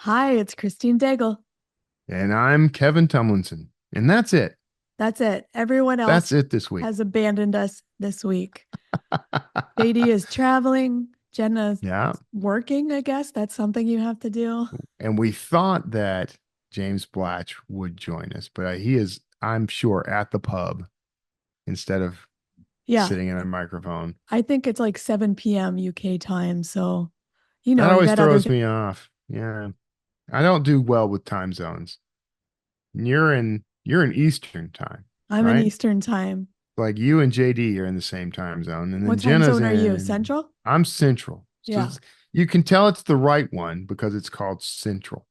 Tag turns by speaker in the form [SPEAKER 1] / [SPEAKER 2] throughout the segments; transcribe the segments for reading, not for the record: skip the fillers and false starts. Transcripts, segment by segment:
[SPEAKER 1] Hi, it's Christine Daigle.
[SPEAKER 2] And I'm Kevin Tumlinson. And that's it.
[SPEAKER 1] That's it. Everyone
[SPEAKER 2] That's
[SPEAKER 1] else
[SPEAKER 2] it this week.
[SPEAKER 1] has abandoned us this week. JD is traveling. Jenna's
[SPEAKER 2] Yeah.
[SPEAKER 1] working, I guess. That's something you have to do.
[SPEAKER 2] And we thought that James Blatch would join us, but he is, I'm sure, at the pub instead of
[SPEAKER 1] Yeah,
[SPEAKER 2] sitting in a microphone.
[SPEAKER 1] I think it's like 7 p.m. UK time. So,
[SPEAKER 2] That
[SPEAKER 1] you
[SPEAKER 2] always
[SPEAKER 1] got other
[SPEAKER 2] throws
[SPEAKER 1] things.
[SPEAKER 2] me off. Yeah. I don't do well with time zones. You're in Eastern time,
[SPEAKER 1] I'm in
[SPEAKER 2] right?
[SPEAKER 1] Eastern time.
[SPEAKER 2] Like you and JD are in the same time zone. And
[SPEAKER 1] What
[SPEAKER 2] then
[SPEAKER 1] time
[SPEAKER 2] Jenna's
[SPEAKER 1] zone are you?
[SPEAKER 2] in,
[SPEAKER 1] Central?
[SPEAKER 2] I'm Central. So
[SPEAKER 1] Yeah.
[SPEAKER 2] you can tell it's the right one because it's called Central.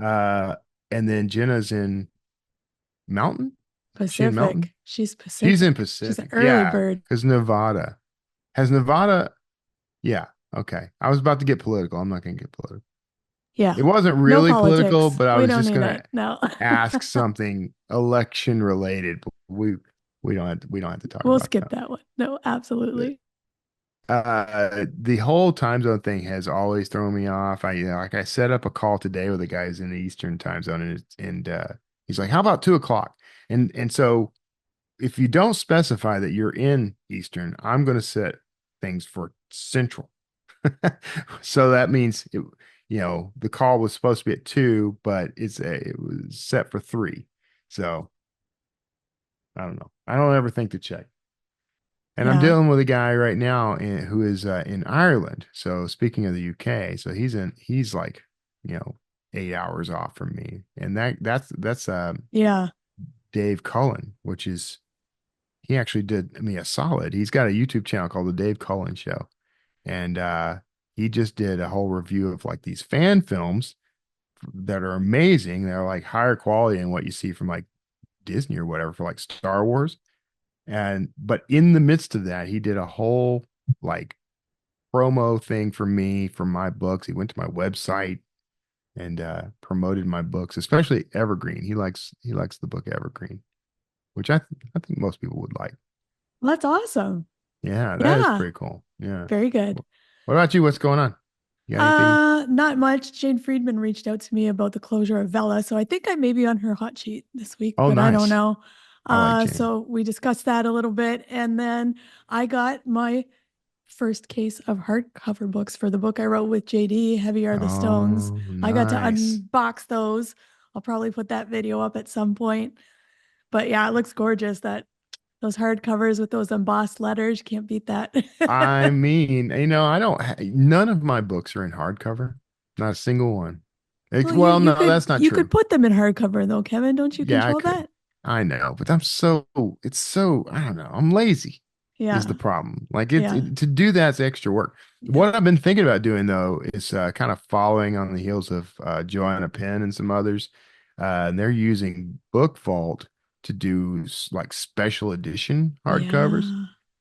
[SPEAKER 2] Uh, and then Jenna's in Mountain. Is she in Mountain?
[SPEAKER 1] Pacific. She's
[SPEAKER 2] She's in
[SPEAKER 1] Pacific. She's an
[SPEAKER 2] Pacific.
[SPEAKER 1] early
[SPEAKER 2] Yeah,
[SPEAKER 1] bird.
[SPEAKER 2] because Nevada has Nevada. Yeah, okay. I was about to get political. I'm not going to get political.
[SPEAKER 1] Yeah.
[SPEAKER 2] It wasn't
[SPEAKER 1] No
[SPEAKER 2] really political,
[SPEAKER 1] politics.
[SPEAKER 2] but I
[SPEAKER 1] We
[SPEAKER 2] was
[SPEAKER 1] don't
[SPEAKER 2] just
[SPEAKER 1] need
[SPEAKER 2] going
[SPEAKER 1] it.
[SPEAKER 2] to
[SPEAKER 1] No.
[SPEAKER 2] ask something election related. But we don't have to talk
[SPEAKER 1] We'll
[SPEAKER 2] about
[SPEAKER 1] skip
[SPEAKER 2] that.
[SPEAKER 1] that one. No, absolutely.
[SPEAKER 2] The whole time zone thing has always thrown me off. Like I set up a call today with a guy who's in the Eastern time zone, and he's like, "How about 2 o'clock?" And so if you don't specify that you're in Eastern, I'm going to set things for Central. So that means the call was supposed to be at 2, but it was set for 3. So I don't know. I don't ever think to check. And I'm
[SPEAKER 1] Yeah.
[SPEAKER 2] dealing with a guy right now who is in Ireland. So speaking of the UK, so he's like, you know, 8 hours off from me. And that's
[SPEAKER 1] Yeah.
[SPEAKER 2] Dave Cullen, which is he actually did me a solid. He's got a YouTube channel called The Dave Cullen Show. And he just did a whole review of like these fan films that are amazing. They're like higher quality than what you see from like Disney or whatever for like Star Wars. And but in the midst of that, he did a whole like promo thing for me for my books. He went to my website and promoted my books, especially Evergreen. He likes the book Evergreen, which I think most people would like.
[SPEAKER 1] Well, that's awesome.
[SPEAKER 2] Yeah, that is
[SPEAKER 1] Yeah.
[SPEAKER 2] pretty cool. Yeah.
[SPEAKER 1] Very good.
[SPEAKER 2] What about you? What's going on? You got anything?
[SPEAKER 1] Not much. Jane Friedman reached out to me about the closure of Vela, so I think I may be on her hot sheet this week,
[SPEAKER 2] Oh,
[SPEAKER 1] but I don't
[SPEAKER 2] nice.
[SPEAKER 1] know.
[SPEAKER 2] I like Jane.
[SPEAKER 1] So we discussed that a little bit, and then I got my first case of hardcover books for the book I wrote with JD, Heavy Are the Stones.
[SPEAKER 2] Oh,
[SPEAKER 1] I got to
[SPEAKER 2] nice.
[SPEAKER 1] unbox those. I'll probably put that video up at some point. But yeah, it looks gorgeous. That those hardcovers with those embossed letters, you can't beat that.
[SPEAKER 2] I mean, none of my books are in hardcover. Not a single one.
[SPEAKER 1] Well,
[SPEAKER 2] Well, no, that's not
[SPEAKER 1] you could
[SPEAKER 2] true.
[SPEAKER 1] put them in hardcover though, Kevin. Don't you
[SPEAKER 2] Yeah, I
[SPEAKER 1] control
[SPEAKER 2] could.
[SPEAKER 1] that?
[SPEAKER 2] I know, but it's so, I don't know. I'm lazy is the
[SPEAKER 1] Yeah.
[SPEAKER 2] problem. Like
[SPEAKER 1] Yeah.
[SPEAKER 2] to do that's extra work.
[SPEAKER 1] Yeah.
[SPEAKER 2] What I've been thinking about doing though is kind of following on the heels of Joanna Penn and some others. And they're using Book Vault to do like special edition hardcovers.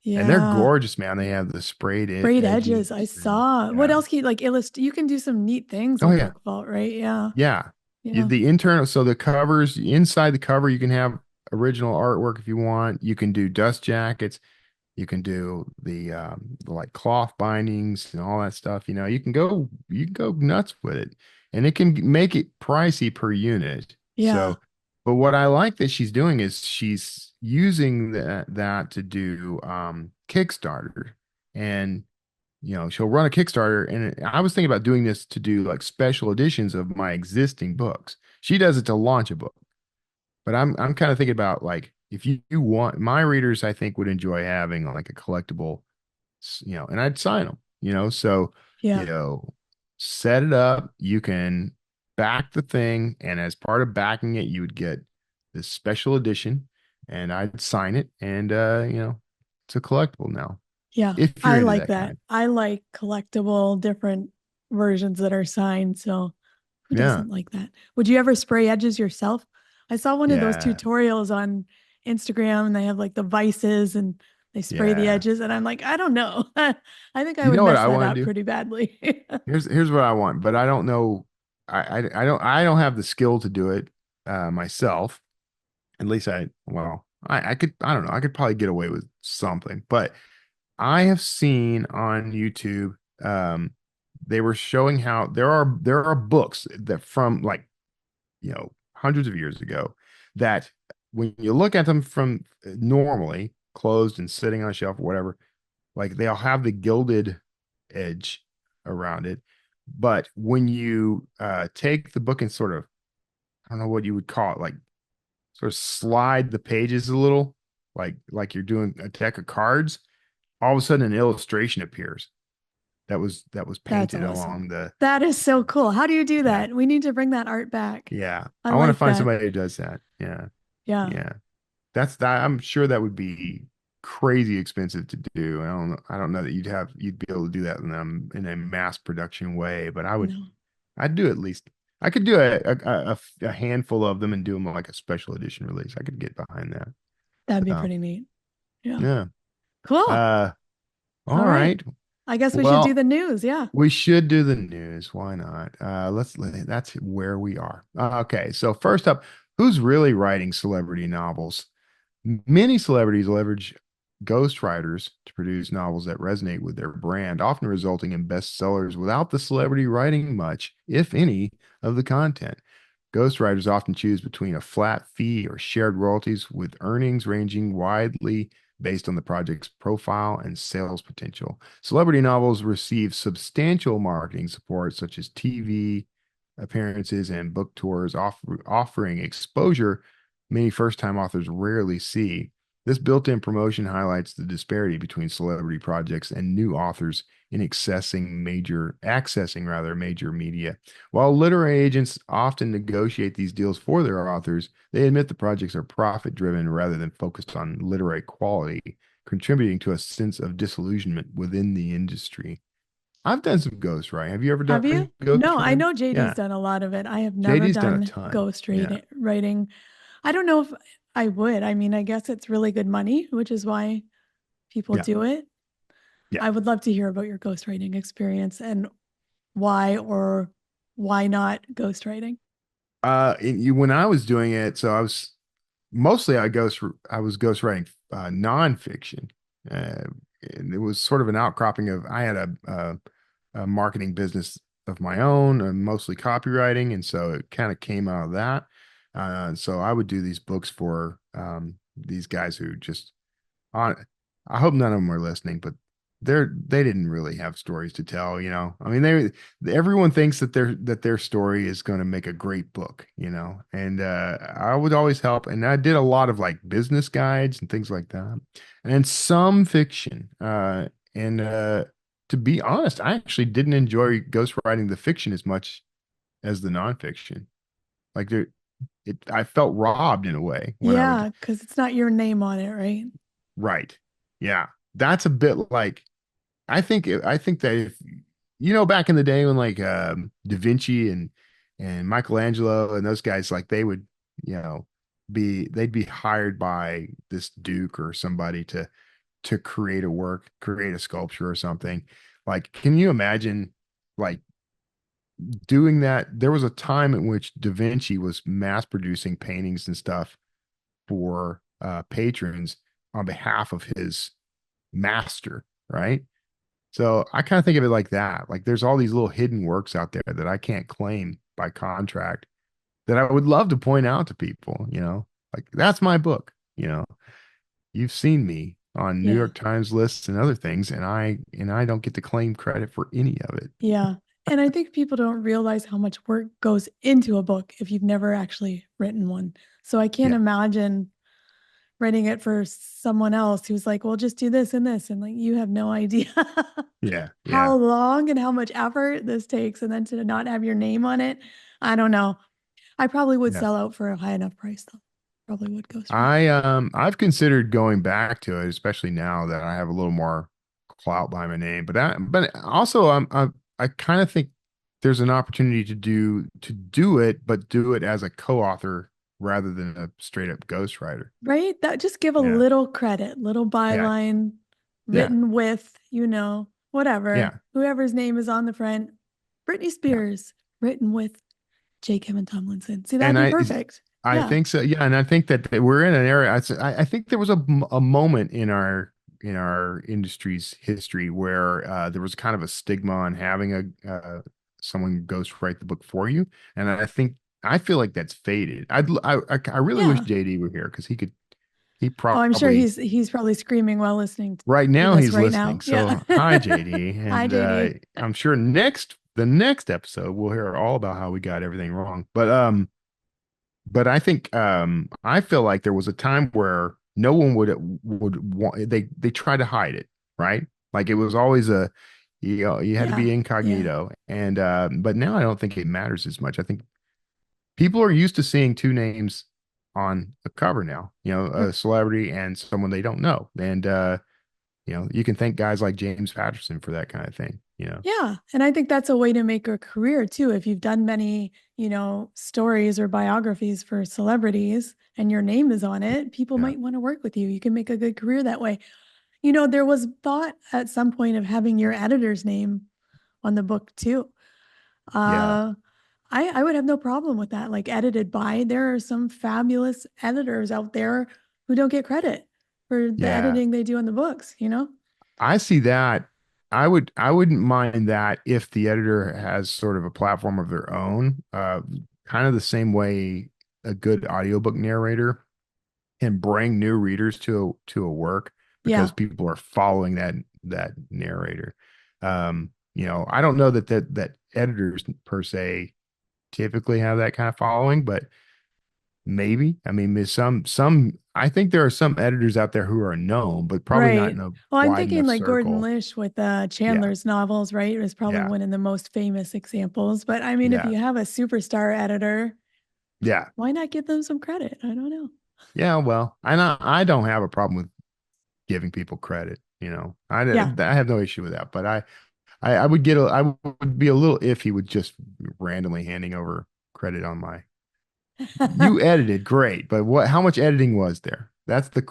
[SPEAKER 1] Yeah.
[SPEAKER 2] And they're
[SPEAKER 1] Yeah.
[SPEAKER 2] gorgeous, man. They have the sprayed
[SPEAKER 1] Sprayed edges. I
[SPEAKER 2] edges and
[SPEAKER 1] saw. What
[SPEAKER 2] yeah.
[SPEAKER 1] else can you like illustrate? You can do some neat things
[SPEAKER 2] Oh
[SPEAKER 1] with
[SPEAKER 2] yeah.
[SPEAKER 1] Book Vault, right? Yeah.
[SPEAKER 2] Yeah.
[SPEAKER 1] Yeah.
[SPEAKER 2] The internal, so the covers inside the cover, you can have original artwork if you want. You can do dust jackets. You can do the like cloth bindings and all that stuff. You can go nuts with it, and it can make it pricey per unit.
[SPEAKER 1] Yeah.
[SPEAKER 2] So, but what I like that she's doing is she's using that to do Kickstarter, and she'll run a Kickstarter. And I was thinking about doing this to do like special editions of my existing books. She does it to launch a book. But I'm kind of thinking about like if you want my readers, I think would enjoy having like a collectible, and I'd sign them, so you
[SPEAKER 1] Yeah.
[SPEAKER 2] know, set it up. You can back the thing, and as part of backing it, you would get this special edition, and I'd sign it, and it's a collectible now
[SPEAKER 1] Yeah.
[SPEAKER 2] if you're
[SPEAKER 1] I
[SPEAKER 2] into
[SPEAKER 1] like
[SPEAKER 2] that
[SPEAKER 1] that.
[SPEAKER 2] kind.
[SPEAKER 1] I like collectible different versions that are signed. So who
[SPEAKER 2] Yeah,
[SPEAKER 1] doesn't like that? Would you ever spray edges yourself? I saw one of those
[SPEAKER 2] yeah,
[SPEAKER 1] tutorials on Instagram and they have like the vices and they spray the
[SPEAKER 2] yeah.
[SPEAKER 1] edges. And I'm like, I don't know. I think I
[SPEAKER 2] You
[SPEAKER 1] would
[SPEAKER 2] know what
[SPEAKER 1] mess
[SPEAKER 2] I
[SPEAKER 1] that
[SPEAKER 2] want
[SPEAKER 1] up
[SPEAKER 2] to do?
[SPEAKER 1] pretty badly.
[SPEAKER 2] Here's what I want, but I don't know. I don't have the skill to do it myself. At least I could I don't know. I could probably get away with something, but I have seen on YouTube they were showing how there are books that from like, hundreds of years ago, that when you look at them from normally closed and sitting on a shelf or whatever, like they'll have the gilded edge around it. But when you take the book and sort of, I don't know what you would call it, like sort of slide the pages a little, like you're doing a deck of cards, all of a sudden an illustration appears that was
[SPEAKER 1] That's
[SPEAKER 2] painted
[SPEAKER 1] awesome.
[SPEAKER 2] along the.
[SPEAKER 1] That is so cool. How do you do
[SPEAKER 2] Yeah.
[SPEAKER 1] that? We need to bring that art back.
[SPEAKER 2] Yeah.
[SPEAKER 1] I
[SPEAKER 2] I want to
[SPEAKER 1] like
[SPEAKER 2] find
[SPEAKER 1] that.
[SPEAKER 2] somebody who does that. Yeah.
[SPEAKER 1] Yeah.
[SPEAKER 2] Yeah. That's that. I'm sure that would be crazy expensive to do. I don't know that you'd be able to do that in a mass production way, but
[SPEAKER 1] No,
[SPEAKER 2] I'd do at least, I could do a handful of them and do them like a special edition release. I could get behind that.
[SPEAKER 1] that'd be
[SPEAKER 2] So,
[SPEAKER 1] pretty neat. Yeah.
[SPEAKER 2] yeah.
[SPEAKER 1] Cool.
[SPEAKER 2] Uh, all
[SPEAKER 1] All right.
[SPEAKER 2] right.
[SPEAKER 1] I guess we should do
[SPEAKER 2] Well,
[SPEAKER 1] the news. Yeah.
[SPEAKER 2] we should do the news. Why not? That's where we are. Okay. So first up, who's really writing celebrity novels? Many celebrities leverage ghostwriters to produce novels that resonate with their brand, often resulting in bestsellers without the celebrity writing much, if any, of the content. Ghostwriters often choose between a flat fee or shared royalties, with earnings ranging widely based on the project's profile and sales potential. Celebrity novels receive substantial marketing support, such as TV appearances and book tours, offering exposure many first time authors rarely see. This built in promotion highlights the disparity between celebrity projects and new authors in accessing rather major media. While literary agents often negotiate these deals for their authors, they admit the projects are profit driven rather than focused on literary quality, contributing to a sense of disillusionment within the industry. I've done some ghostwriting. Have you ever
[SPEAKER 1] Have you?
[SPEAKER 2] done
[SPEAKER 1] No, I
[SPEAKER 2] ghostwriting?
[SPEAKER 1] know JD's
[SPEAKER 2] Yeah.
[SPEAKER 1] done a lot of it. I have never
[SPEAKER 2] JD's done a
[SPEAKER 1] done
[SPEAKER 2] ton.
[SPEAKER 1] ghost
[SPEAKER 2] Yeah.
[SPEAKER 1] writing. I don't know if I would. I mean, I guess it's really good money, which is why people
[SPEAKER 2] Yeah.
[SPEAKER 1] do it.
[SPEAKER 2] Yeah.
[SPEAKER 1] I would love to hear about your ghostwriting experience and why or why not ghostwriting.
[SPEAKER 2] When I was doing it, so I was mostly I was ghostwriting nonfiction. Uh, and it was sort of an outcropping of I had a marketing business of my own, mostly copywriting, and so it kind of came out of that. So I would do these books for these guys who just on. I hope none of them are listening, but they didn't really have stories to tell, you know. I mean, everyone thinks that their story is going to make a great book, you know. And I would always help, and I did a lot of like business guides and things like that, and some fiction. And To be honest, I actually didn't enjoy ghostwriting the fiction as much as the nonfiction. Like I felt robbed in a way when I would.
[SPEAKER 1] Yeah, because it's not your name on it, right?
[SPEAKER 2] Right. Yeah. That's a bit like I think that if back in the day when like Da Vinci and Michelangelo and those guys, like they would, you know, they'd be hired by this duke or somebody to create a work, create a sculpture or something. Like, can you imagine like doing that? There was a time in which Da Vinci was mass producing paintings and stuff for patrons on behalf of his master, right? So I kind of think of it like that. Like there's all these little hidden works out there that I can't claim by contract that I would love to point out to people, you know, like that's my book, you know. You've seen me on New
[SPEAKER 1] Yeah.
[SPEAKER 2] York Times lists and other things, and I don't get to claim credit for any of it.
[SPEAKER 1] Yeah. And I think people don't realize how much work goes into a book if you've never actually written one. So I can't
[SPEAKER 2] Yeah.
[SPEAKER 1] imagine writing it for someone else who's like, well, just do this and this. And like, you have no idea
[SPEAKER 2] Yeah.
[SPEAKER 1] how
[SPEAKER 2] Yeah.
[SPEAKER 1] long and how much effort this takes. And then to not have your name on it, I don't know. I probably would
[SPEAKER 2] Yeah.
[SPEAKER 1] sell out for a high enough price though. Probably would ghostwrite.
[SPEAKER 2] I've considered going back to it, especially now that I have a little more clout by my name. But also I kind of think there's an opportunity to do it, but do it as a co-author rather than a straight up ghostwriter.
[SPEAKER 1] Right? That just give a
[SPEAKER 2] Yeah.
[SPEAKER 1] little credit, little
[SPEAKER 2] Yeah.
[SPEAKER 1] byline
[SPEAKER 2] Yeah.
[SPEAKER 1] written with, whatever,
[SPEAKER 2] Yeah.
[SPEAKER 1] whoever's name is on the front. Britney
[SPEAKER 2] Yeah.
[SPEAKER 1] Spears, written with J. Kevin Tomlinson. See, that'd
[SPEAKER 2] And
[SPEAKER 1] be perfect.
[SPEAKER 2] I
[SPEAKER 1] Yeah.
[SPEAKER 2] think so. Yeah. And I think that we're in an era. I think there was a moment in our our industry's history where there was kind of a stigma on having someone ghostwrite the book for you, and I feel like that's faded. I really wish
[SPEAKER 1] Yeah.
[SPEAKER 2] JD were here because he
[SPEAKER 1] Oh, I'm sure
[SPEAKER 2] probably
[SPEAKER 1] he's probably screaming while listening
[SPEAKER 2] right
[SPEAKER 1] to
[SPEAKER 2] now
[SPEAKER 1] this
[SPEAKER 2] he's
[SPEAKER 1] right
[SPEAKER 2] listening.
[SPEAKER 1] now. Yeah.
[SPEAKER 2] So hi JD,
[SPEAKER 1] Hi,
[SPEAKER 2] and
[SPEAKER 1] JD.
[SPEAKER 2] I'm sure the next episode we'll hear all about how we got everything wrong. But I think I feel like there was a time where no one would want they tried to hide it, right? Like it was always you had to
[SPEAKER 1] Yeah.
[SPEAKER 2] be
[SPEAKER 1] Yeah.
[SPEAKER 2] incognito, and but now I don't think it matters as much. I think people are used to seeing two names on a cover now, a celebrity and someone they don't know. And you can thank guys like James Patterson for that kind of thing.
[SPEAKER 1] Yeah. And I think that's a way to make a career too. If you've done many, stories or biographies for celebrities and your name is on it, people
[SPEAKER 2] Yeah.
[SPEAKER 1] might want to work with you. You can make a good career that way. There was thought at some point of having your editor's name on the book too.
[SPEAKER 2] Yeah.
[SPEAKER 1] Uh, I would have no problem with that. Like edited by, there are some fabulous editors out there who don't get credit for the
[SPEAKER 2] Yeah.
[SPEAKER 1] editing they do in the books.
[SPEAKER 2] I see that. I wouldn't mind that if the editor has sort of a platform of their own, kind of the same way a good audiobook narrator can bring new readers to a work because
[SPEAKER 1] Yeah.
[SPEAKER 2] people are following that narrator. I don't know that editors per se typically have that kind of following, but maybe. I mean, there's some I think there are some editors out there who are known, but probably not
[SPEAKER 1] Right.
[SPEAKER 2] in a
[SPEAKER 1] Well, I'm
[SPEAKER 2] wide
[SPEAKER 1] thinking
[SPEAKER 2] enough
[SPEAKER 1] like Gordon
[SPEAKER 2] circle.
[SPEAKER 1] Lish with
[SPEAKER 2] Yeah.
[SPEAKER 1] Chandler's novels, right? It was probably
[SPEAKER 2] Yeah.
[SPEAKER 1] one of the most famous examples. But I mean, if
[SPEAKER 2] Yeah.
[SPEAKER 1] you have a superstar editor,
[SPEAKER 2] Yeah.
[SPEAKER 1] why not give them some credit? I don't know.
[SPEAKER 2] Yeah. Well, I don't have a problem with giving people credit.
[SPEAKER 1] Yeah.
[SPEAKER 2] I have no issue with that, but I would be a little iffy with just randomly handing over credit on my you edited great, but how much editing was there? That's the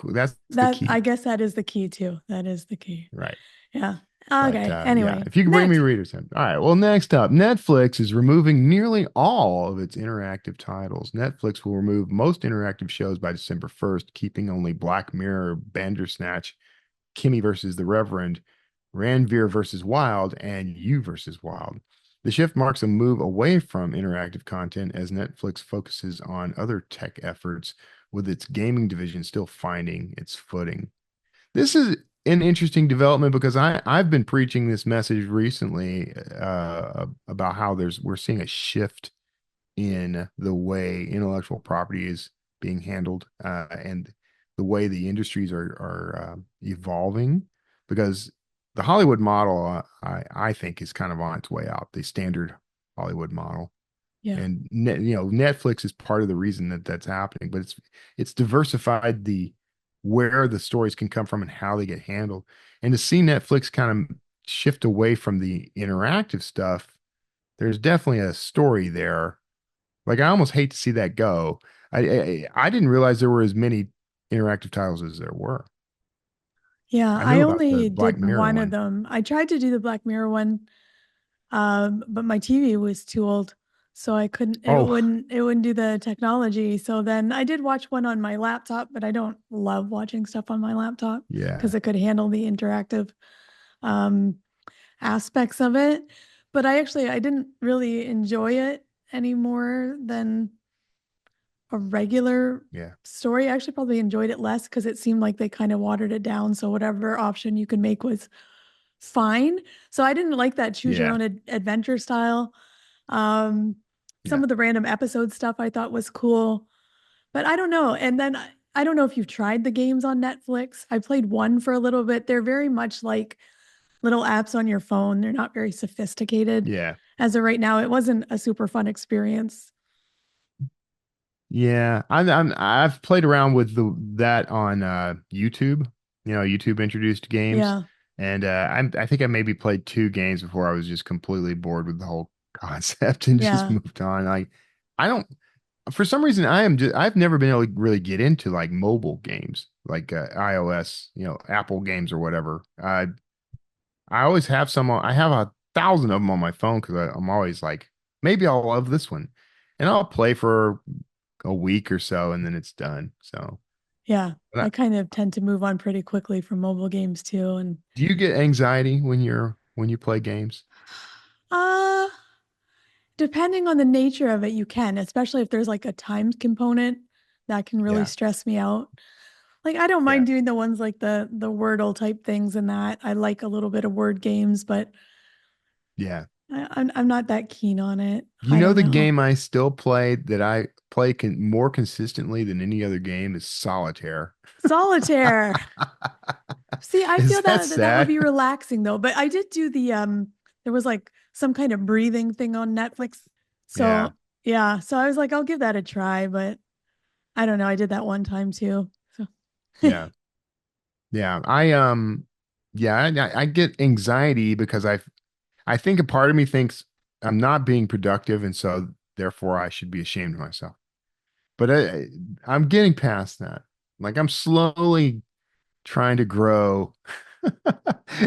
[SPEAKER 1] That I
[SPEAKER 2] key,
[SPEAKER 1] guess that is the key too. That is the key.
[SPEAKER 2] right?
[SPEAKER 1] Yeah.
[SPEAKER 2] But
[SPEAKER 1] Okay.
[SPEAKER 2] yeah,
[SPEAKER 1] Anyway,
[SPEAKER 2] if you can bring me
[SPEAKER 1] next.
[SPEAKER 2] readers in. All right. Well, next up, Netflix is removing nearly all of its interactive titles. Netflix will remove most interactive shows by December 1st, keeping only Black Mirror, Bandersnatch, Kimmy versus the Reverend, Ranveer versus Wild, and You versus Wild. The shift marks a move away from interactive content as Netflix focuses on other tech efforts, with its gaming division still finding its footing. This is an interesting development because I've been preaching this message recently about how we're seeing a shift in the way intellectual property is being handled and the way the industries are evolving because the Hollywood model I think is kind of on its way out, the standard Hollywood model.
[SPEAKER 1] Yeah.
[SPEAKER 2] And Netflix is part of the reason that that's happening, but it's diversified the where the stories can come from and how they get handled. And to see Netflix kind of shift away from the interactive stuff, there's definitely a story there. Like I almost hate to see that go. I didn't realize there were as many interactive titles as there were.
[SPEAKER 1] Yeah.
[SPEAKER 2] I
[SPEAKER 1] I
[SPEAKER 2] knew about the
[SPEAKER 1] only
[SPEAKER 2] Black
[SPEAKER 1] did
[SPEAKER 2] Mirror
[SPEAKER 1] one of
[SPEAKER 2] one.
[SPEAKER 1] them. I tried to do the Black Mirror one, but my TV was too old. So I couldn't,
[SPEAKER 2] Oh,
[SPEAKER 1] it wouldn't do the technology. So then I did watch one on my laptop, but I don't love watching stuff on my laptop because
[SPEAKER 2] yeah.
[SPEAKER 1] it could handle the interactive um, aspects of it. But I didn't really enjoy it any more than a regular
[SPEAKER 2] Yeah.
[SPEAKER 1] story. I actually probably enjoyed it less because it seemed like they kind of watered it down. So whatever option you could make was fine. So I didn't like that choose your
[SPEAKER 2] Yeah.
[SPEAKER 1] own adventure style. Um, some
[SPEAKER 2] Yeah.
[SPEAKER 1] of the random episode stuff I thought was cool, but I don't know. And then I don't know if you've tried the games on Netflix. I played one for a little bit. They're very much like little apps on your phone. They're not very sophisticated
[SPEAKER 2] Yeah.
[SPEAKER 1] as of right now. It wasn't a super fun experience.
[SPEAKER 2] Yeah, I've played around with that on YouTube. YouTube introduced games,
[SPEAKER 1] Yeah.
[SPEAKER 2] and I think I maybe played two games before I was just completely bored with the whole concept and just
[SPEAKER 1] Yeah.
[SPEAKER 2] moved on. Like, I don't, for some reason, I've never been able to really get into like mobile games, like iOS, Apple games or whatever. I always have I have 1,000 of them on my phone because I'm always like, maybe I'll love this one, and I'll play for a week or so and then it's done. So
[SPEAKER 1] Yeah.
[SPEAKER 2] But
[SPEAKER 1] I kind of tend to move on pretty quickly from mobile games too. And
[SPEAKER 2] do you get anxiety when you play games?
[SPEAKER 1] uh depending on the nature of it, you can, especially if there's like a time component that can really
[SPEAKER 2] Yeah.
[SPEAKER 1] stress me out. Like I don't
[SPEAKER 2] Yeah.
[SPEAKER 1] mind doing the ones like the Wordle type things and that. I like a little bit of word games, but
[SPEAKER 2] Yeah.
[SPEAKER 1] I'm not that keen on it.
[SPEAKER 2] You
[SPEAKER 1] I
[SPEAKER 2] know
[SPEAKER 1] don't
[SPEAKER 2] the
[SPEAKER 1] know.
[SPEAKER 2] game I still play that I play more consistently than any other game is solitaire.
[SPEAKER 1] Solitaire. See, I
[SPEAKER 2] Is
[SPEAKER 1] feel
[SPEAKER 2] that
[SPEAKER 1] that would
[SPEAKER 2] sad?
[SPEAKER 1] be relaxing though. But I did do there was like some kind of breathing thing on Netflix.
[SPEAKER 2] Yeah.
[SPEAKER 1] So yeah, so I was like, I'll give that a try, but I don't know. I did that one time too. So
[SPEAKER 2] Yeah. Yeah. Yeah, I get anxiety because I think a part of me thinks I'm not being productive, and so therefore I should be ashamed of myself. But I'm getting past that. Like I'm slowly trying to grow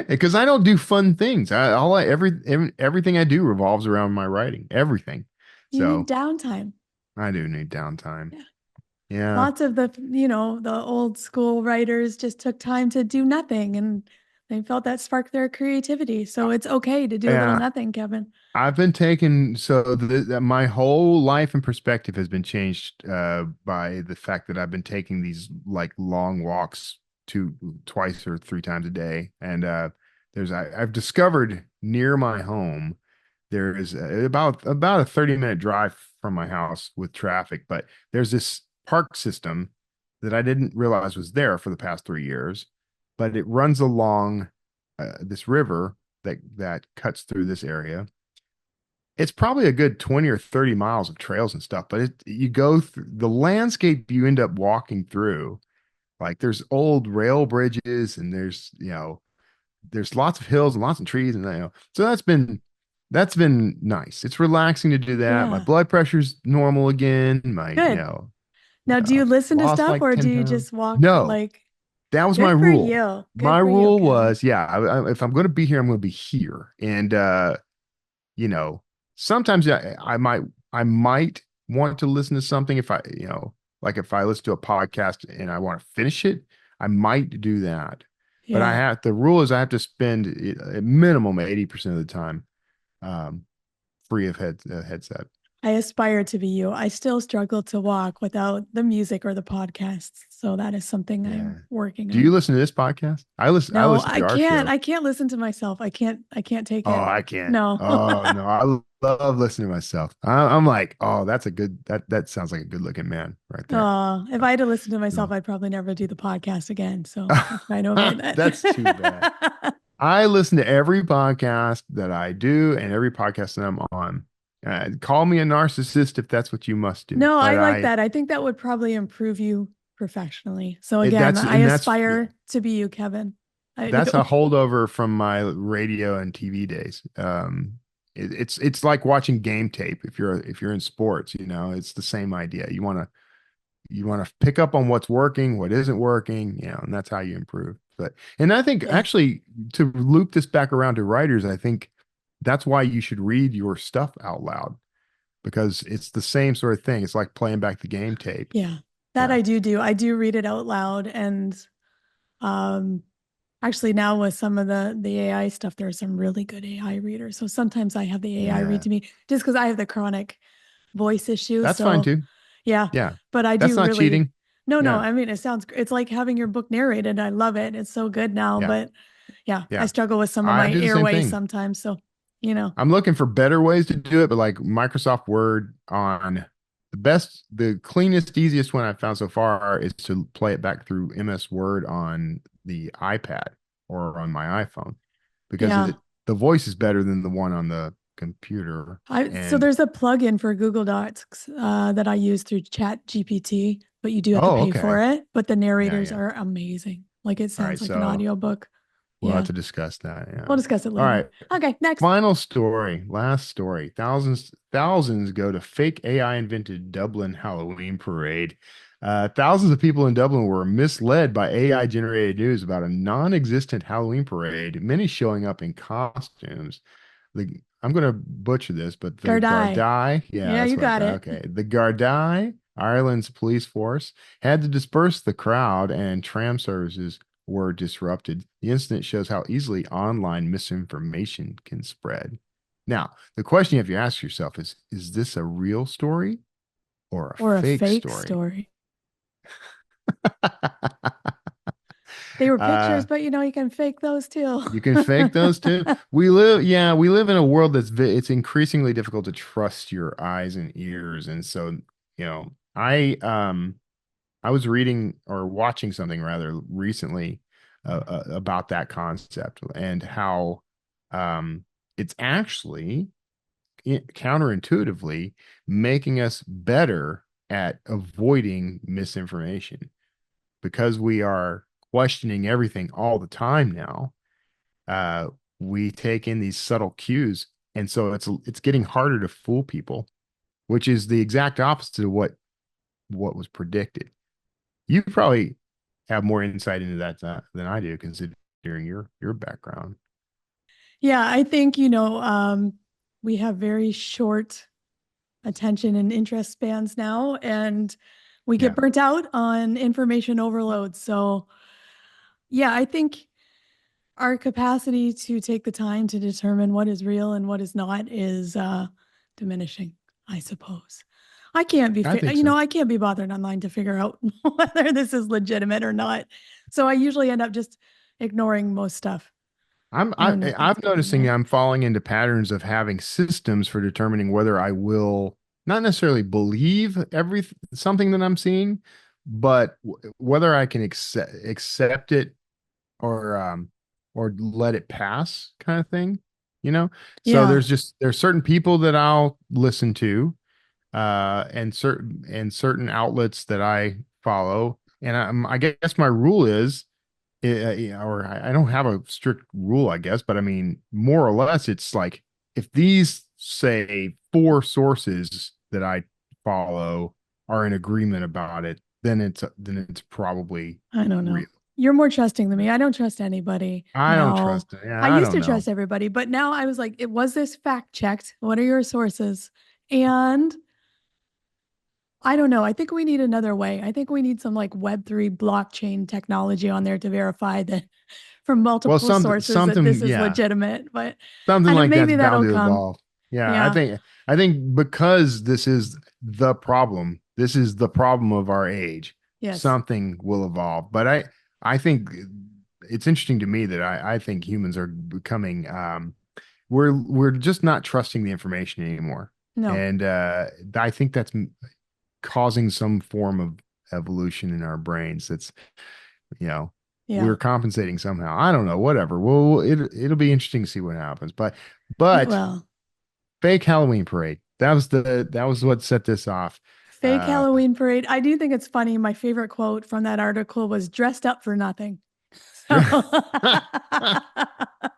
[SPEAKER 2] because I don't do fun things. Everything I do revolves around my writing, everything.
[SPEAKER 1] you need
[SPEAKER 2] So
[SPEAKER 1] downtime.
[SPEAKER 2] I do need downtime.
[SPEAKER 1] Yeah.
[SPEAKER 2] Yeah.
[SPEAKER 1] Lots of the old school writers just took time to do nothing and they felt that sparked their creativity. So it's okay to do a little
[SPEAKER 2] Yeah.
[SPEAKER 1] nothing, Kevin.
[SPEAKER 2] I've been taken, so my whole life and perspective has been changed by the fact that I've been taking these like long walks twice or three times a day. And I've discovered near my home there is about a 30-minute drive from my house with traffic, but there's this park system that I didn't realize was there for the past 3 years, but it runs along this river that cuts through this area. It's probably a good 20 or 30 miles of trails and stuff, but you go through the landscape you end up walking through. Like there's old rail bridges and there's lots of hills and lots of trees and so that's been nice. It's relaxing to do that. My
[SPEAKER 1] Yeah.
[SPEAKER 2] blood pressure's normal again. My,
[SPEAKER 1] Good. Now, do you listen to
[SPEAKER 2] lost
[SPEAKER 1] stuff
[SPEAKER 2] like
[SPEAKER 1] or do
[SPEAKER 2] 10
[SPEAKER 1] you
[SPEAKER 2] pounds.
[SPEAKER 1] just walk
[SPEAKER 2] No,
[SPEAKER 1] like
[SPEAKER 2] that was my
[SPEAKER 1] good for
[SPEAKER 2] rule.
[SPEAKER 1] you?
[SPEAKER 2] My
[SPEAKER 1] Good for you,
[SPEAKER 2] rule
[SPEAKER 1] Kevin.
[SPEAKER 2] was, yeah, if I'm going to be here, I'm going to be here. And you know, sometimes I might want to listen to something if like if I listen to a podcast and I want to finish it, I might do that. But
[SPEAKER 1] Yeah.
[SPEAKER 2] the rule is I have to spend a minimum 80% of the time um, free of headset.
[SPEAKER 1] I aspire to be you. I still struggle to walk without the music or the podcasts. So that is something
[SPEAKER 2] Yeah.
[SPEAKER 1] I'm working
[SPEAKER 2] Do you
[SPEAKER 1] on.
[SPEAKER 2] listen to this podcast? I
[SPEAKER 1] No,
[SPEAKER 2] listen
[SPEAKER 1] I
[SPEAKER 2] to our
[SPEAKER 1] can't.
[SPEAKER 2] show.
[SPEAKER 1] I can't listen to myself. I can't take
[SPEAKER 2] Oh,
[SPEAKER 1] it.
[SPEAKER 2] I can't.
[SPEAKER 1] No.
[SPEAKER 2] Oh no, I love listening to myself. I'm like, oh, that sounds like a good looking man right there.
[SPEAKER 1] If I had to listen to myself,
[SPEAKER 2] No.
[SPEAKER 1] I'd probably never do the podcast again. So I try to avoid
[SPEAKER 2] That's too bad.
[SPEAKER 1] that.
[SPEAKER 2] I listen to every podcast that I do and every podcast that I'm on. Call me a narcissist if that's what you must do.
[SPEAKER 1] No, I
[SPEAKER 2] But
[SPEAKER 1] like that. I think that would probably improve you professionally. So again,
[SPEAKER 2] that's
[SPEAKER 1] I
[SPEAKER 2] and that's yeah,
[SPEAKER 1] aspire to be you, Kevin.
[SPEAKER 2] that's a holdover from my radio and TV days. It's like watching game tape. If you're in sports, it's the same idea. You want to pick up on what's working, what isn't working, and that's how you improve. And I think
[SPEAKER 1] Yeah.
[SPEAKER 2] actually to loop this back around to writers, I think that's why you should read your stuff out loud because it's the same sort of thing. It's like playing back the game tape.
[SPEAKER 1] Yeah. That
[SPEAKER 2] Yeah.
[SPEAKER 1] I do do. I do read it out loud and um actually now with some of the AI stuff, there are some really good AI readers. So sometimes I have the AI read
[SPEAKER 2] Yeah.
[SPEAKER 1] to me just because I have the chronic voice issue.
[SPEAKER 2] That's fine
[SPEAKER 1] So
[SPEAKER 2] too.
[SPEAKER 1] yeah,
[SPEAKER 2] Yeah.
[SPEAKER 1] but I
[SPEAKER 2] That's
[SPEAKER 1] do
[SPEAKER 2] not
[SPEAKER 1] really,
[SPEAKER 2] cheating.
[SPEAKER 1] no,
[SPEAKER 2] Yeah.
[SPEAKER 1] I mean, it's like having your book narrated. I love it. It's so good now,
[SPEAKER 2] Yeah.
[SPEAKER 1] but yeah, I
[SPEAKER 2] Yeah.
[SPEAKER 1] struggle with some of
[SPEAKER 2] I
[SPEAKER 1] my
[SPEAKER 2] do the same
[SPEAKER 1] airways
[SPEAKER 2] thing.
[SPEAKER 1] sometimes. So, you know,
[SPEAKER 2] I'm looking for better ways to do it, but like Microsoft Word on the cleanest, easiest one I've found so far is to play it back through MS Word on the iPad or on my iPhone because
[SPEAKER 1] yeah.
[SPEAKER 2] the voice is better than the one on the computer.
[SPEAKER 1] So
[SPEAKER 2] And
[SPEAKER 1] there's a plugin for Google Docs that I use through Chat GPT, but you do have to
[SPEAKER 2] oh,
[SPEAKER 1] pay for
[SPEAKER 2] okay.
[SPEAKER 1] it. But the
[SPEAKER 2] Yeah,
[SPEAKER 1] narrators
[SPEAKER 2] yeah.
[SPEAKER 1] are amazing. Like it
[SPEAKER 2] All right.
[SPEAKER 1] sounds like an
[SPEAKER 2] So
[SPEAKER 1] audiobook.
[SPEAKER 2] we'll have
[SPEAKER 1] Yeah.
[SPEAKER 2] to discuss that. Yeah.
[SPEAKER 1] We'll discuss it
[SPEAKER 2] All
[SPEAKER 1] later.
[SPEAKER 2] right.
[SPEAKER 1] Okay, next.
[SPEAKER 2] Final story, last story. Thousands go to fake AI invented Dublin Halloween parade. Thousands of people in Dublin were misled by AI generated news about a non-existent Halloween parade, many showing up in costumes. I'm going to butcher this, but the
[SPEAKER 1] Gardai.
[SPEAKER 2] Gardai, yeah,
[SPEAKER 1] Yeah,
[SPEAKER 2] that's
[SPEAKER 1] you
[SPEAKER 2] what I
[SPEAKER 1] got
[SPEAKER 2] thought.
[SPEAKER 1] it.
[SPEAKER 2] Okay. The Gardai Ireland's police force had to disperse the crowd and tram services were disrupted. The incident shows how easily online misinformation can spread. Now, the question you have to ask yourself is this a real story or a
[SPEAKER 1] Or a
[SPEAKER 2] fake
[SPEAKER 1] fake
[SPEAKER 2] story?
[SPEAKER 1] story. They were pictures,
[SPEAKER 2] uh,
[SPEAKER 1] but you can fake those too.
[SPEAKER 2] you can fake those too. We live in a world it's increasingly difficult to trust your eyes and ears. And so, you know, I was reading or watching something rather recently about that concept and how it's actually counterintuitively making us better at avoiding misinformation because we are questioning everything all the time now. Uh, we take in these subtle cues, and so it's getting harder to fool people, which is the exact opposite of what was predicted. You probably have more insight into that than I do, considering your background.
[SPEAKER 1] Yeah, I think, we have very short attention and interest spans now, and we get
[SPEAKER 2] Yeah,
[SPEAKER 1] burnt out on information overload. So, yeah, I think our capacity to take the time to determine what is real and what is not is diminishing, I suppose. I can't be,
[SPEAKER 2] I think so.
[SPEAKER 1] I can't be bothered online to figure out whether this is legitimate or not. So I usually end up just ignoring most stuff. I don't know
[SPEAKER 2] I'm
[SPEAKER 1] what's going
[SPEAKER 2] noticing
[SPEAKER 1] on.
[SPEAKER 2] I'm falling into patterns of having systems for determining whether I will not necessarily believe every something that I'm seeing, but whether I can accept it or let it pass kind of thing, you know? So
[SPEAKER 1] Yeah.
[SPEAKER 2] there's certain people that I'll listen to and certain outlets that I follow. And I guess my rule is or I don't have a strict rule, I guess, but I mean, more or less, it's like if these say four sources that I follow are in agreement about it, then it's probably
[SPEAKER 1] I don't know.
[SPEAKER 2] real.
[SPEAKER 1] You're more trusting than me. I don't trust anybody
[SPEAKER 2] I don't
[SPEAKER 1] now.
[SPEAKER 2] trust it. Yeah,
[SPEAKER 1] I
[SPEAKER 2] I
[SPEAKER 1] used
[SPEAKER 2] don't
[SPEAKER 1] to
[SPEAKER 2] know.
[SPEAKER 1] trust everybody, but now I was like, it was this fact checked? What are your sources? And I don't know. I think we need another way. I think we need some like Web3 blockchain technology on there to verify that from
[SPEAKER 2] Well,
[SPEAKER 1] multiple sources that this is
[SPEAKER 2] yeah,
[SPEAKER 1] legitimate. But
[SPEAKER 2] something
[SPEAKER 1] I don't,
[SPEAKER 2] like that's
[SPEAKER 1] maybe
[SPEAKER 2] bound
[SPEAKER 1] that'll
[SPEAKER 2] to
[SPEAKER 1] come.
[SPEAKER 2] evolve. Yeah,
[SPEAKER 1] Yeah.
[SPEAKER 2] I think because this is the problem, this is the problem of our age.
[SPEAKER 1] Yes.
[SPEAKER 2] Something will evolve, but I think it's interesting to me that I think humans are becoming we're just not trusting the information anymore,
[SPEAKER 1] No.
[SPEAKER 2] and I think that's causing some form of evolution in our brains. That's you know
[SPEAKER 1] Yeah.
[SPEAKER 2] we're compensating somehow. I don't know, whatever. Well, it'll be interesting to see what happens.
[SPEAKER 1] It
[SPEAKER 2] But
[SPEAKER 1] will.
[SPEAKER 2] fake Halloween parade. That was what set this off.
[SPEAKER 1] Fake
[SPEAKER 2] Uh
[SPEAKER 1] Halloween parade. I do think it's funny. My favorite quote from that article was dressed up for nothing. So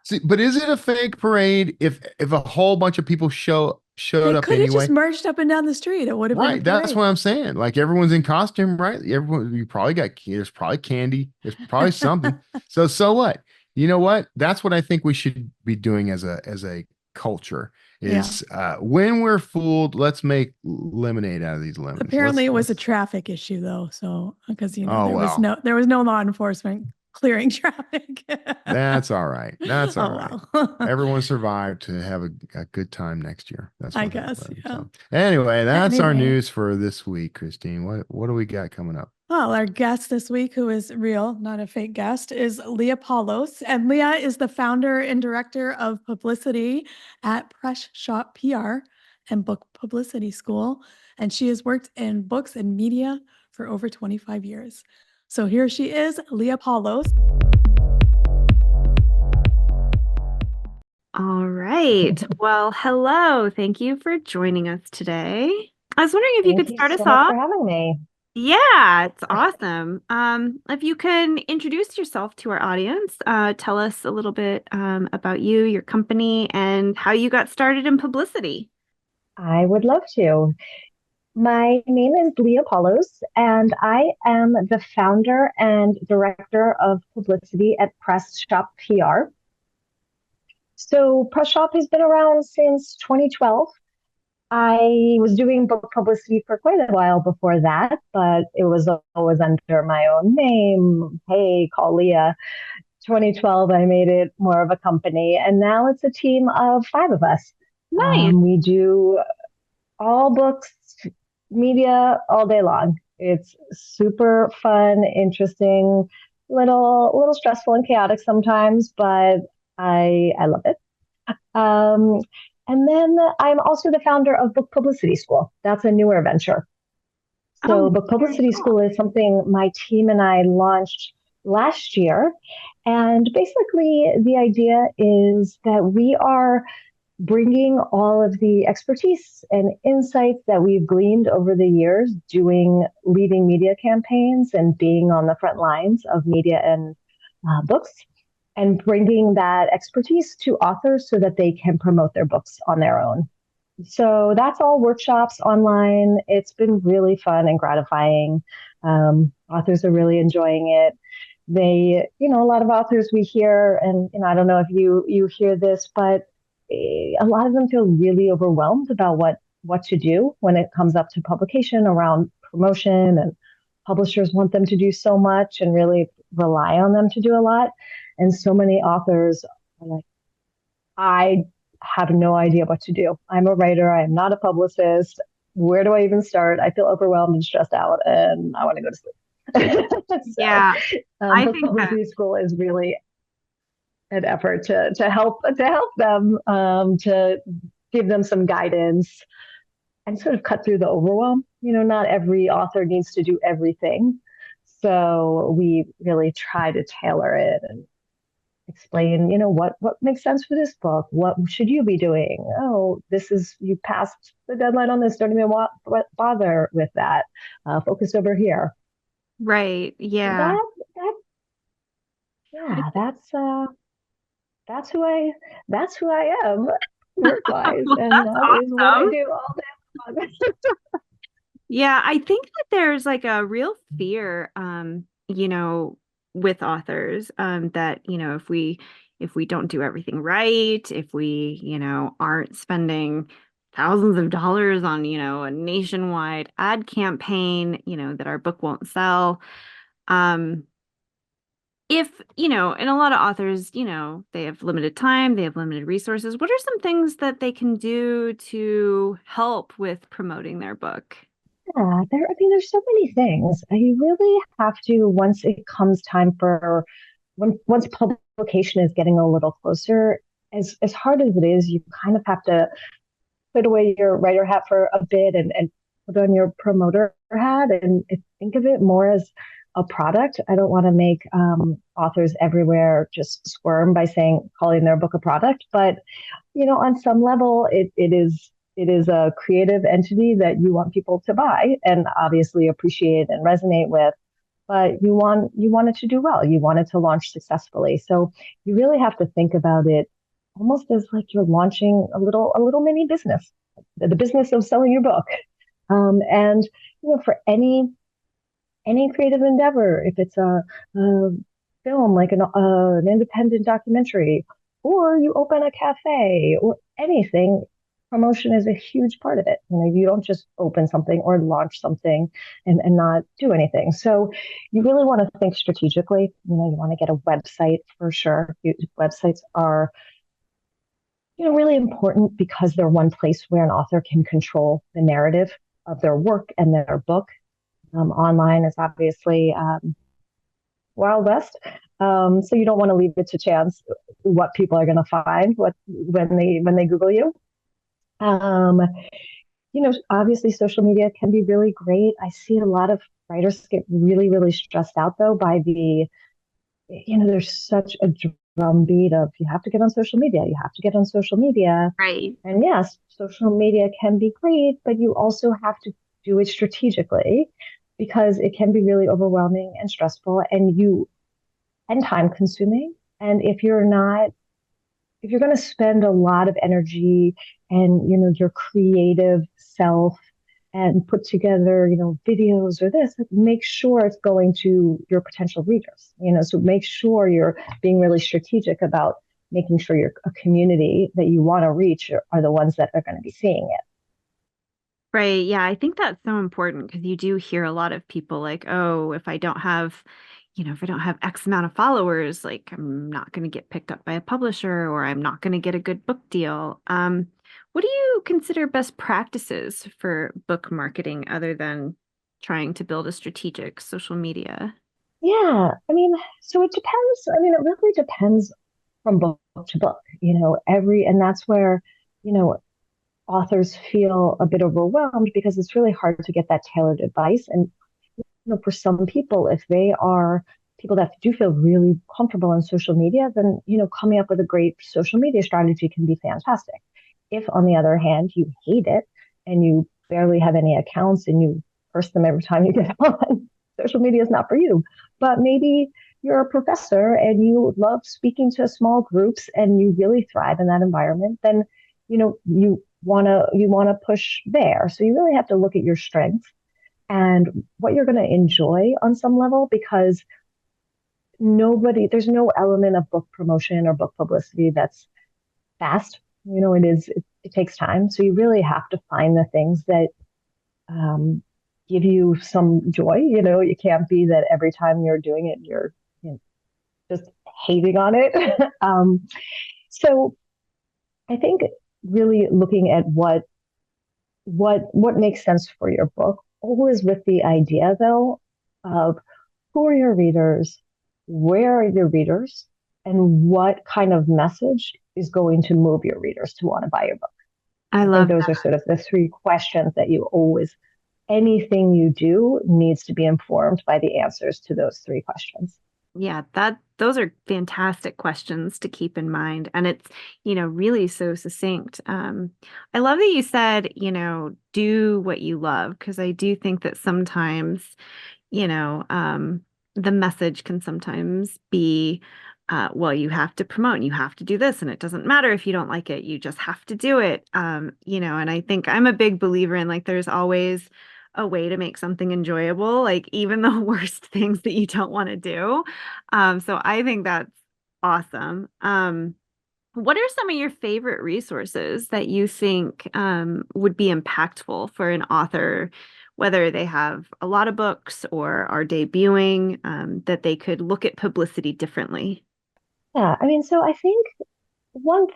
[SPEAKER 2] See, but is it a fake parade if a whole bunch of people showed
[SPEAKER 1] they
[SPEAKER 2] up
[SPEAKER 1] could have just
[SPEAKER 2] anyway?
[SPEAKER 1] marched up and down the street. It would have been a
[SPEAKER 2] Right, that's what
[SPEAKER 1] parade.
[SPEAKER 2] I'm saying. Like everyone's in costume, right? Everyone, you probably got there's probably candy, there's probably something. So what? You know what? That's what I think we should be doing as a culture
[SPEAKER 1] Yeah.
[SPEAKER 2] is when we're fooled, let's make lemonade out of these lemons.
[SPEAKER 1] Apparently it was a
[SPEAKER 2] Let's
[SPEAKER 1] traffic issue though. So because
[SPEAKER 2] oh well.
[SPEAKER 1] there was no law enforcement clearing traffic.
[SPEAKER 2] That's all right. That's all right.
[SPEAKER 1] Oh well.
[SPEAKER 2] Everyone survived to have a good time next year. That's
[SPEAKER 1] I
[SPEAKER 2] what
[SPEAKER 1] guess.
[SPEAKER 2] happened.
[SPEAKER 1] Yeah.
[SPEAKER 2] So anyway, that's our
[SPEAKER 1] Anyway.
[SPEAKER 2] news for this week, Christine. What do we got coming up?
[SPEAKER 1] Well, our guest this week, who is real, not a fake guest, is Leah Paulos. And Leah is the founder and director of publicity at Press Shop PR and Book Publicity School. And she has worked in books and media for over 25 years. So here she is, Leah Paulos.
[SPEAKER 3] All right. Well, hello. Thank you for joining us today. I was wondering if you
[SPEAKER 4] Thank
[SPEAKER 3] could
[SPEAKER 4] you
[SPEAKER 3] start us
[SPEAKER 4] so much
[SPEAKER 3] off.
[SPEAKER 4] for having me.
[SPEAKER 3] Yeah, it's awesome. If you can introduce yourself to our audience, tell us a little bit about you, your company, and how you got started in publicity.
[SPEAKER 4] I would love to. My name is Leah Paulos, and I am the founder and director of publicity at Press Shop PR. So Press Shop has been around since 2012. I was doing book publicity for quite a while before that, but it was always under my own name. Hey, call Leah. 2012, I made it more of a company, and now it's a team of five of us.
[SPEAKER 3] Nice.
[SPEAKER 4] We do all books, media all day long. It's super fun, interesting, little stressful and chaotic sometimes, but I love it. Um, and then I'm also the founder of Book Publicity School. That's a newer venture. So,
[SPEAKER 3] Oh,
[SPEAKER 4] Book
[SPEAKER 3] very
[SPEAKER 4] Publicity
[SPEAKER 3] cool.
[SPEAKER 4] School is something my team and I launched last year. And basically, the idea is that we are bringing all of the expertise and insights that we've gleaned over the years doing leading media campaigns and being on the front lines of media and books, and bringing that expertise to authors so that they can promote their books on their own. So that's all workshops online. It's been really fun and gratifying. Authors are really enjoying it. They, a lot of authors we hear, and I don't know if you hear this, but a lot of them feel really overwhelmed about what to do when it comes up to publication around promotion, and publishers want them to do so much and really rely on them to do a lot. And so many authors are like, I have no idea what to do. I'm a writer. I am not a publicist. Where do I even start? I feel overwhelmed and stressed out, and I want to go to sleep. So,
[SPEAKER 3] Yeah, I
[SPEAKER 4] Book
[SPEAKER 3] think that,
[SPEAKER 4] Publicity School is really an effort to help them, to give them some guidance and sort of cut through the overwhelm. Not every author needs to do everything, so we really try to tailor it and explain, what makes sense for this book. What should you be doing? Oh, you passed the deadline on this. Don't even bother with that. Focus over here.
[SPEAKER 3] right.
[SPEAKER 4] So
[SPEAKER 3] Yeah.
[SPEAKER 4] yeah, that's who I am work wise, and
[SPEAKER 3] That's
[SPEAKER 4] that is what I
[SPEAKER 3] awesome.
[SPEAKER 4] do all day long.
[SPEAKER 3] Yeah, I think that there's like a real fear, with authors, that, if we don't do everything right, if we, aren't spending thousands of dollars on, a nationwide ad campaign, that our book won't sell. Um, and a lot of authors, they have limited time, they have limited resources. What are some things that they can do to help with promoting their book?
[SPEAKER 4] Yeah, there's so many things. You really have to, once it comes time for once publication is getting a little closer, as hard as it is, you kind of have to put away your writer hat for a bit, and put on your promoter hat, and think of it more as a product. I don't want to make authors everywhere just squirm by calling their book a product, but on some level, it is a creative entity that you want people to buy and obviously appreciate and resonate with. But you want it to do well. You want it to launch successfully. So you really have to think about it almost as like you're launching a little mini business, the business of selling your book. And for any creative endeavor, if it's a film like an independent documentary, or you open a cafe or anything, promotion is a huge part of it. You don't just open something or launch something and not do anything. So you really want to think strategically. You want to get a website for sure. Websites are really important because they're one place where an author can control the narrative of their work and their book. Online is obviously Wild West. So you don't want to leave it to chance what people are going to find when they Google you. Obviously social media can be really great. I see a lot of writers get really, really stressed out though by there's such a drumbeat of you have to get on social media, you have to get on social media.
[SPEAKER 3] Right.
[SPEAKER 4] And yes, social media can be great, but you also have to do it strategically because it can be really overwhelming and stressful and time consuming. And if you're going to spend a lot of energy and your creative self and put together videos or this, make sure it's going to your potential readers. So make sure you're being really strategic about making sure a community that you want to reach are the ones that are going to be seeing it.
[SPEAKER 3] Right. Yeah, I think that's so important because you do hear a lot of people like, oh, if I don't have, if I don't have X amount of followers, like I'm not going to get picked up by a publisher or I'm not going to get a good book deal. What do you consider best practices for book marketing other than trying to build a strategic social media?
[SPEAKER 4] Yeah, I mean, so it depends. I mean, it really depends from book to book, and that's where, you know, authors feel a bit overwhelmed because it's really hard to get that tailored advice. And, for some people, if they are people that do feel really comfortable on social media, then, coming up with a great social media strategy can be fantastic. If, on the other hand, you hate it and you barely have any accounts and you curse them every time you get on, social media is not for you. But maybe you're a professor and you love speaking to small groups and you really thrive in that environment, then you want to push there. So you really have to look at your strengths and what you're going to enjoy on some level, because there's no element of book promotion or book publicity that's fast. It takes time. So you really have to find the things that um, give you some joy. You can't be that every time you're doing it, you're just hating on it. So I think really looking at what makes sense for your book, always with the idea though of who are your readers, where are your readers, and what kind of message is going to move your readers to want to buy your book.
[SPEAKER 3] I
[SPEAKER 4] I think
[SPEAKER 3] love
[SPEAKER 4] those are sort of the three questions that anything you do needs to be informed by the answers to those three questions.
[SPEAKER 3] Yeah, those are fantastic questions to keep in mind. And it's, really so succinct. I love that you said, do what you love, because I do think that sometimes, the message can sometimes be, well, you have to promote and you have to do this, and it doesn't matter if you don't like it, you just have to do it. And I think I'm a big believer in like there's always a way to make something enjoyable, like even the worst things that you don't want to do. So I think that's awesome. What are some of your favorite resources that you think would be impactful for an author, whether they have a lot of books or are debuting, that they could look at publicity differently?
[SPEAKER 4] Yeah, I mean, so I think one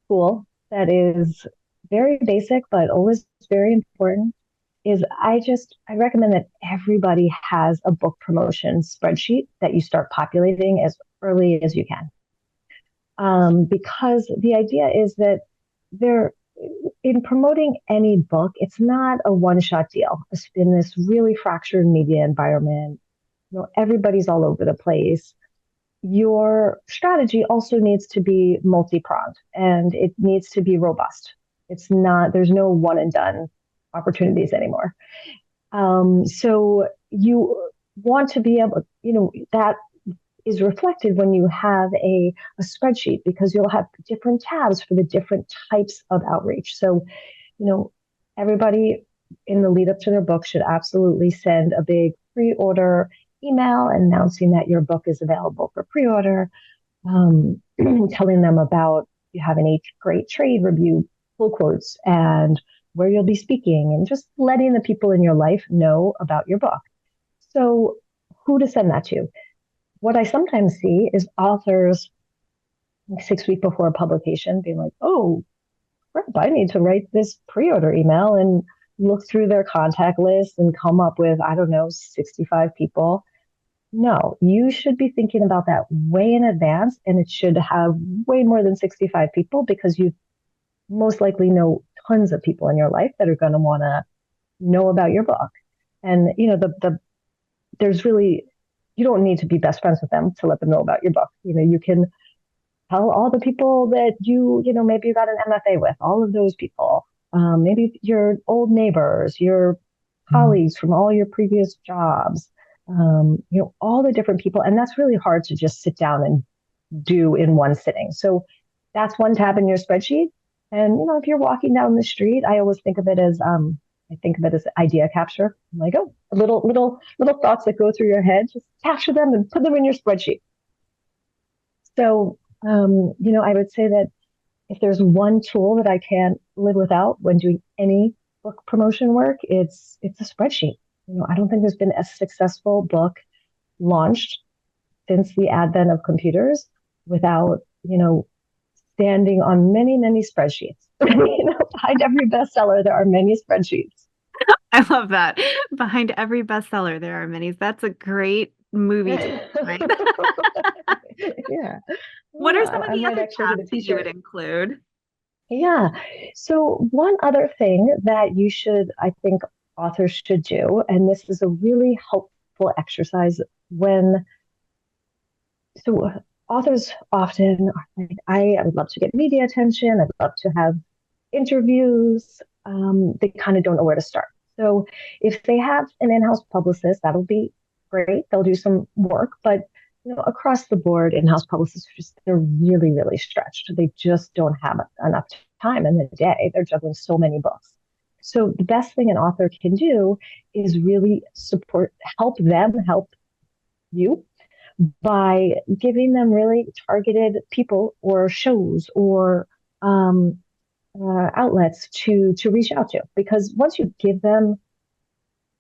[SPEAKER 4] school that is very basic but always very important is I recommend that everybody has a book promotion spreadsheet that you start populating as early as you can. Because the idea is that there, in promoting any book, it's not a one-shot deal. In this really fractured media environment, everybody's all over the place. Your strategy also needs to be multi-pronged and it needs to be robust. There's no one and done opportunities anymore. So you want to be able, that is reflected when you have a spreadsheet, because you'll have different tabs for the different types of outreach. So, everybody in the lead up to their book should absolutely send a big pre-order email announcing that your book is available for pre-order, telling them about you have a great trade review, pull quotes, and where you'll be speaking, and just letting the people in your life know about your book. So who to send that to? What I sometimes see is authors 6 weeks before publication being like, oh, crap, I need to write this pre-order email, and look through their contact list and come up with, I don't know, 65 people. No, you should be thinking about that way in advance, and it should have way more than 65 people, because you most likely know tons of people in your life that are going to want to know about your book. And, there's really, you don't need to be best friends with them to let them know about your book. You can tell all the people that maybe you got an MFA with, all of those people, maybe your old neighbors, your colleagues from all your previous jobs, all the different people. And that's really hard to just sit down and do in one sitting. So that's one tab in your spreadsheet. And, if you're walking down the street, I always think of it as, idea capture. I'm like, oh, little thoughts that go through your head, just capture them and put them in your spreadsheet. So, I would say that if there's one tool that I can't live without when doing any book promotion work, it's a spreadsheet. I don't think there's been a successful book launched since the advent of computers without, standing on many, many spreadsheets. Behind every bestseller, there are many spreadsheets.
[SPEAKER 3] I love that. Behind every bestseller, there are many. That's a great movie. Right?
[SPEAKER 4] Yeah.
[SPEAKER 3] What are some of
[SPEAKER 4] I
[SPEAKER 3] the
[SPEAKER 4] might
[SPEAKER 3] other
[SPEAKER 4] actually get a
[SPEAKER 3] tabs that you would
[SPEAKER 4] t-shirt.
[SPEAKER 3] include?
[SPEAKER 4] Yeah. So one other thing that I think authors should do, and this is a really helpful exercise when, so authors often are like, I would love to get media attention. I'd love to have interviews. They kind of don't know where to start. So if they have an in-house publicist, that'll be great. They'll do some work, but across the board, in-house publicists they're really, really stretched. They just don't have enough time in the day. They're juggling so many books. So the best thing an author can do is really help them help you by giving them really targeted people or shows or outlets to reach out to. Because once you give them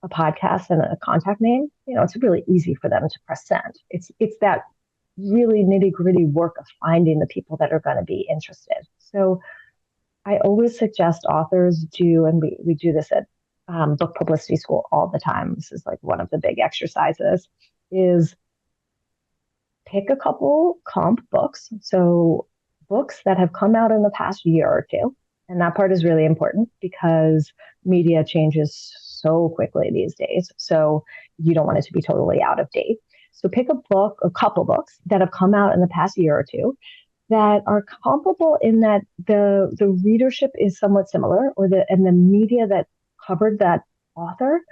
[SPEAKER 4] a podcast and a contact name, it's really easy for them to press send. It's that really nitty gritty work of finding the people that are going to be interested. So I always suggest authors do, and we do this at book publicity school all the time. This is like one of the big exercises, is pick a couple comp books. So books that have come out in the past year or two. And that part is really important because media changes so quickly these days. So you don't want it to be totally out of date. So pick a couple books that have come out in the past year or two that are comparable in that the readership is somewhat similar, and the media that covered that author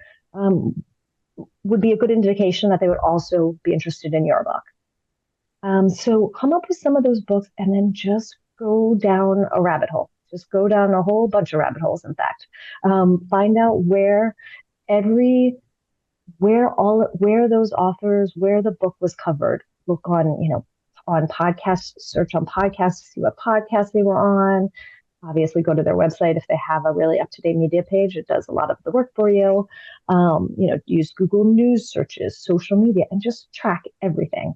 [SPEAKER 4] would be a good indication that they would also be interested in your book. So come up with some of those books and then just go down a rabbit hole. Just go down a whole bunch of rabbit holes, in fact. Find out where those authors, where the book was covered. Look on podcasts, search on podcasts, see what podcasts they were on. Obviously, go to their website if they have a really up-to-date media page. It does a lot of the work for you. Use Google News searches, social media, and just track everything.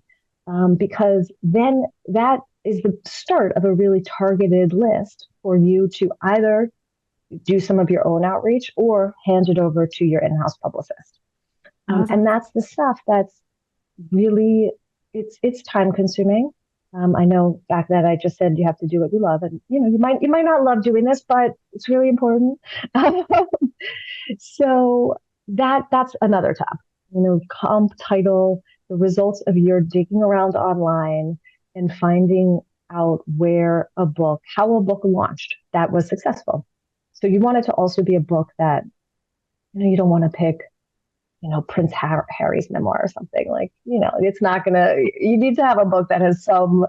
[SPEAKER 4] Because then that is the start of a really targeted list for you to either do some of your own outreach or hand it over to your in-house publicist. And that's the stuff that's really, it's time consuming. I know back that I just said you have to do what you love, and you might not love doing this, but it's really important. So that's another tab. Comp title, the results of your digging around online and finding out how a book launched that was successful. So you want it to also be a book that, you don't want to pick, Prince Harry's memoir or something like, it's not you need to have a book that has some,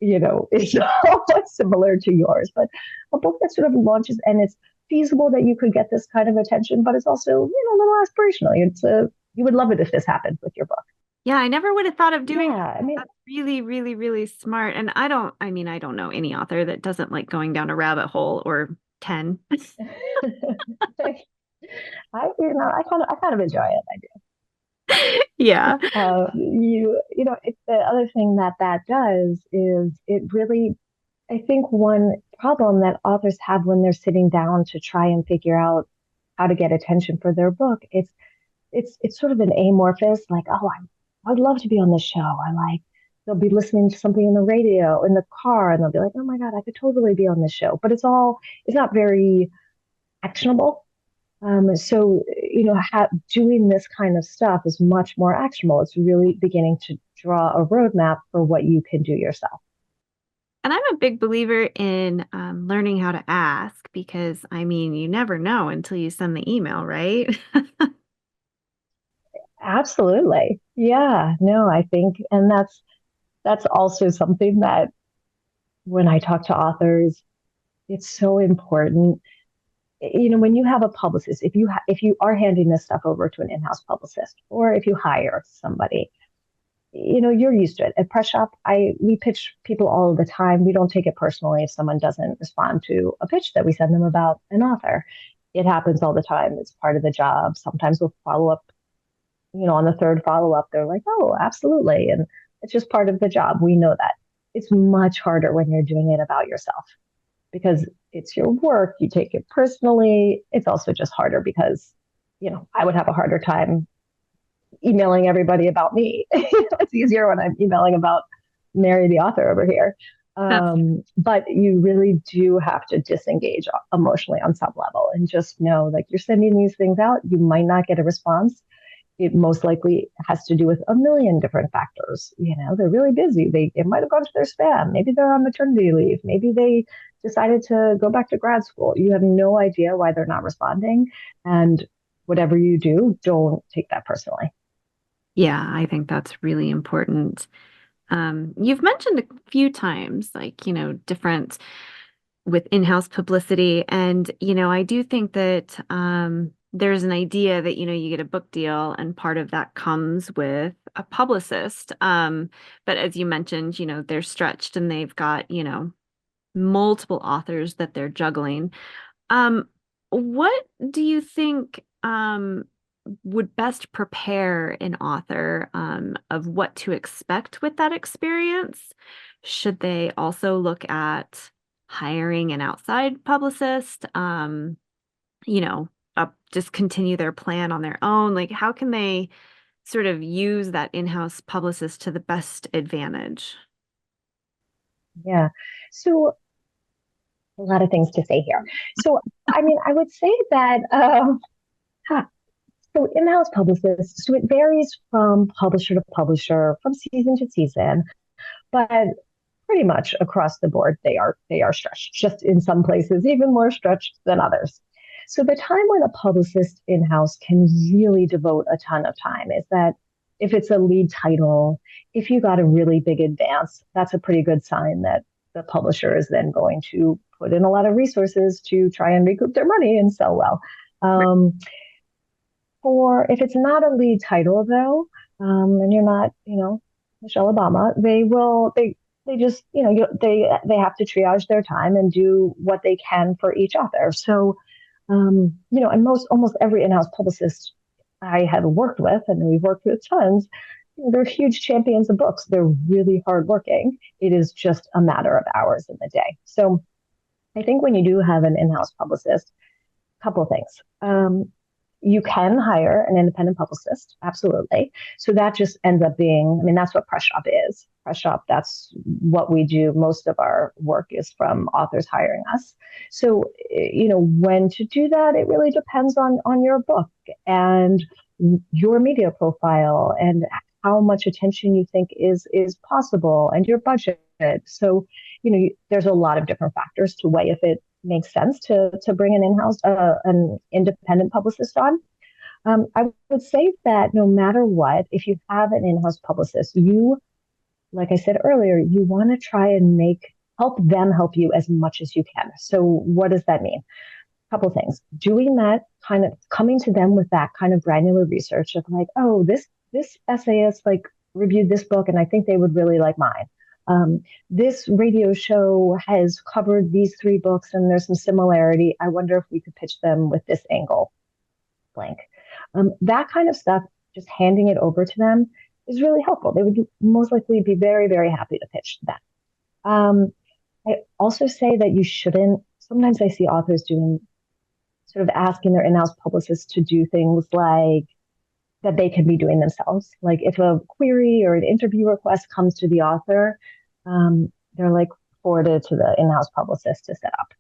[SPEAKER 4] is somewhat similar to yours, but a book that sort of launches and it's feasible that you could get this kind of attention, but it's also, a little aspirational. You would love it if this happened with your book.
[SPEAKER 3] Yeah, I never would have thought of doing
[SPEAKER 4] that. I mean,
[SPEAKER 3] that's really, really, really smart. And I don't know any author that doesn't like going down a rabbit hole or 10.
[SPEAKER 4] I kind of enjoy it. I do.
[SPEAKER 3] Yeah.
[SPEAKER 4] It's the other thing that does is it really, I think one problem that authors have when they're sitting down to try and figure out how to get attention for their book, it's sort of an amorphous, like, oh, I'd love to be on this show. They'll be listening to something in the radio in the car and they'll be like, oh my God, I could totally be on this show. But it's not very actionable. So, doing this kind of stuff is much more actionable. It's really beginning to draw a roadmap for what you can do yourself.
[SPEAKER 3] And I'm a big believer in learning how to ask because, you never know until you send the email, right?
[SPEAKER 4] Absolutely. Yeah, no, I think, and that's also something that when I talk to authors, it's so important. When you have a publicist, if you are handing this stuff over to an in-house publicist, or if you hire somebody, you're used to it. At Press Shop, we pitch people all the time. We don't take it personally if someone doesn't respond to a pitch that we send them about an author. It happens all the time. It's part of the job. Sometimes we'll follow up, on the third follow-up, they're like, oh, absolutely. And it's just part of the job. We know that. It's much harder when you're doing it about yourself because it's your work. You take it personally. It's also just harder because, I would have a harder time emailing everybody about me. It's easier when I'm emailing about Mary, the author over here. But you really do have to disengage emotionally on some level and just know, like, you're sending these things out. You might not get a response. It most likely has to do with a million different factors. They're really busy. It might have gone to their spam. Maybe they're on maternity leave. Maybe they decided to go back to grad school. You have no idea why they're not responding. And whatever you do, don't take that personally.
[SPEAKER 3] Yeah, I think that's really important. You've mentioned a few times, like, different with in-house publicity. And, I do think that there's an idea that, you get a book deal and part of that comes with a publicist. But as you mentioned, they're stretched and they've got, multiple authors that they're juggling. What do you think would best prepare an author of what to expect with that experience? Should they also look at hiring an outside publicist, just continue their plan on their own? Like, how can they sort of use that in-house publicist to the best advantage?
[SPEAKER 4] Yeah. So a lot of things to say here. So, I would say that, so in-house publicists, so it varies from publisher to publisher, from season to season, but pretty much across the board, they are stretched, just in some places even more stretched than others. So the time when a publicist in-house can really devote a ton of time is that if it's a lead title, if you got a really big advance, that's a pretty good sign that the publisher is then going to put in a lot of resources to try and recoup their money and sell well. Or if it's not a lead title though, and you're not, Michelle Obama, they just, they have to triage their time and do what they can for each author. So, and almost every in-house publicist I have worked with, and we've worked with tons, they're huge champions of books. They're really hardworking. It is just a matter of hours in the day. So I think when you do have an in-house publicist, a couple of things. You can hire an independent publicist, absolutely. So that just ends up being, that's what Press Shop is. Press Shop, that's what we do. Most of our work is from authors hiring us. So, when to do that, it really depends on your book and your media profile and how much attention you think is possible and your budget. So, there's a lot of different factors to weigh if it makes sense to bring an independent publicist on. I would say that no matter what, if you have an in-house publicist, like I said earlier, you want to try and help them help you as much as you can. So what does that mean? A couple of things. Doing that, kind of coming to them with that kind of granular research of like, oh, this essayist reviewed this book and I think they would really like mine. This radio show has covered these 3 books and there's some similarity. I wonder if we could pitch them with this angle, blank. That kind of stuff, just handing it over to them is really helpful. They would most likely be very, very happy to pitch that. I also say that you shouldn't, sometimes I see authors doing sort of asking their in-house publicists to do things like that they can be doing themselves. Like if a query or an interview request comes to the author, they're forwarded to the in-house publicist to set up.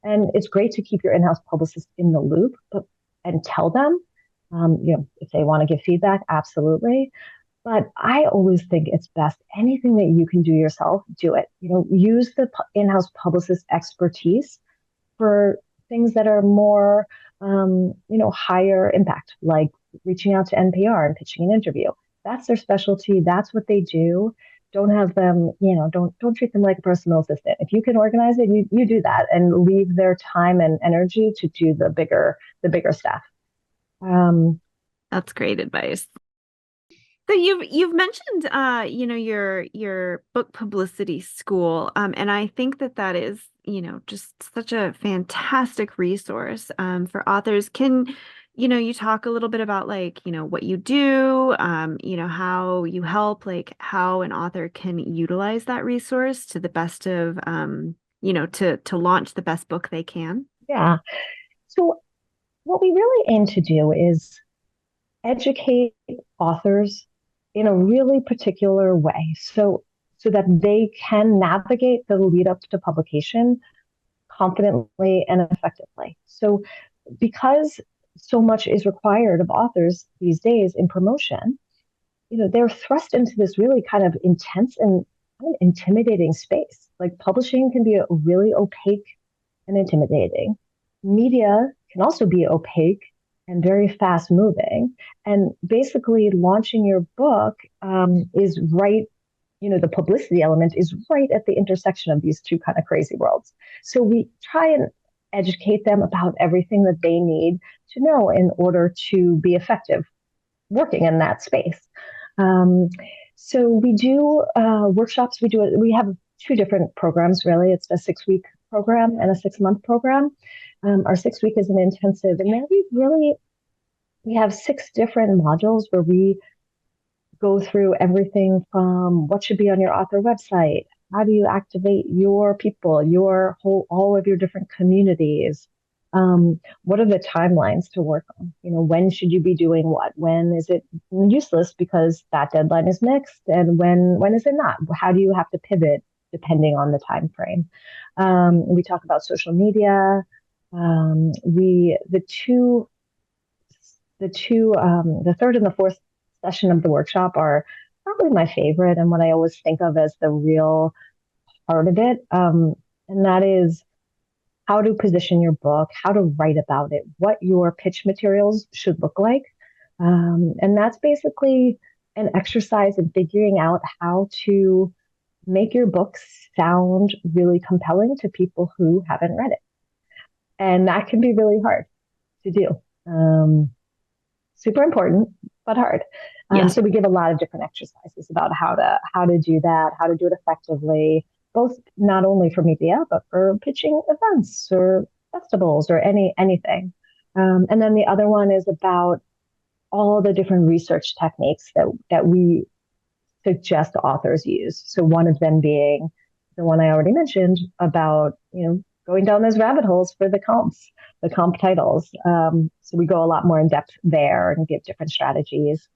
[SPEAKER 4] And it's great to keep your in-house publicist in the loop and tell them, if they want to give feedback, absolutely. But I always think it's best, anything that you can do yourself, do it. Use the in-house publicist expertise for things that are more, higher impact, like reaching out to NPR and pitching an interview. That's their specialty. That's what they do. Don't have them, don't treat them like a personal assistant. If you can organize it, you do that and leave their time and energy to do the bigger stuff.
[SPEAKER 3] That's great advice. So you've mentioned your book publicity school, and I think that is just such a fantastic resource for authors. Can you talk a little bit about like what you do, how you help, like how an author can utilize that resource to the best of to launch the best book they can?
[SPEAKER 4] Yeah. So what we really aim to do is educate authors in a really particular way so that they can navigate the lead up to publication confidently and effectively. So because so much is required of authors these days in promotion, they're thrust into this really kind of intense and kind of intimidating space. Like publishing can be really opaque and intimidating. Media can also be opaque and very fast moving. And basically, launching your book is right, the publicity element is right at the intersection of these two kind of crazy worlds. So we try and educate them about everything that they need to know in order to be effective working in that space. So we do workshops. We have two different programs, really. It's a 6-week program and a 6-month program. Our 6-week is an intensive, and there we have 6 different modules where we go through everything from what should be on your author website, how do you activate your people, all of your different communities, what are the timelines to work on? When should you be doing what? When is it useless because that deadline is next, and when is it not? How do you have to pivot depending on the time frame? We talk about social media. The third and the fourth session of the workshop are probably my favorite and what I always think of as the real heart of it. And that is how to position your book, how to write about it, what your pitch materials should look like. And that's basically an exercise in figuring out how to make your book sound really compelling to people who haven't read it. And that can be really hard to do. Super important, but hard. So we give a lot of different exercises about how to do that, how to do it effectively, both not only for media, but for pitching events or festivals or anything. And then the other one is about all the different research techniques that we suggest authors use. So one of them being the one I already mentioned about, going down those rabbit holes for the comp titles. So we go a lot more in depth there and give different strategies.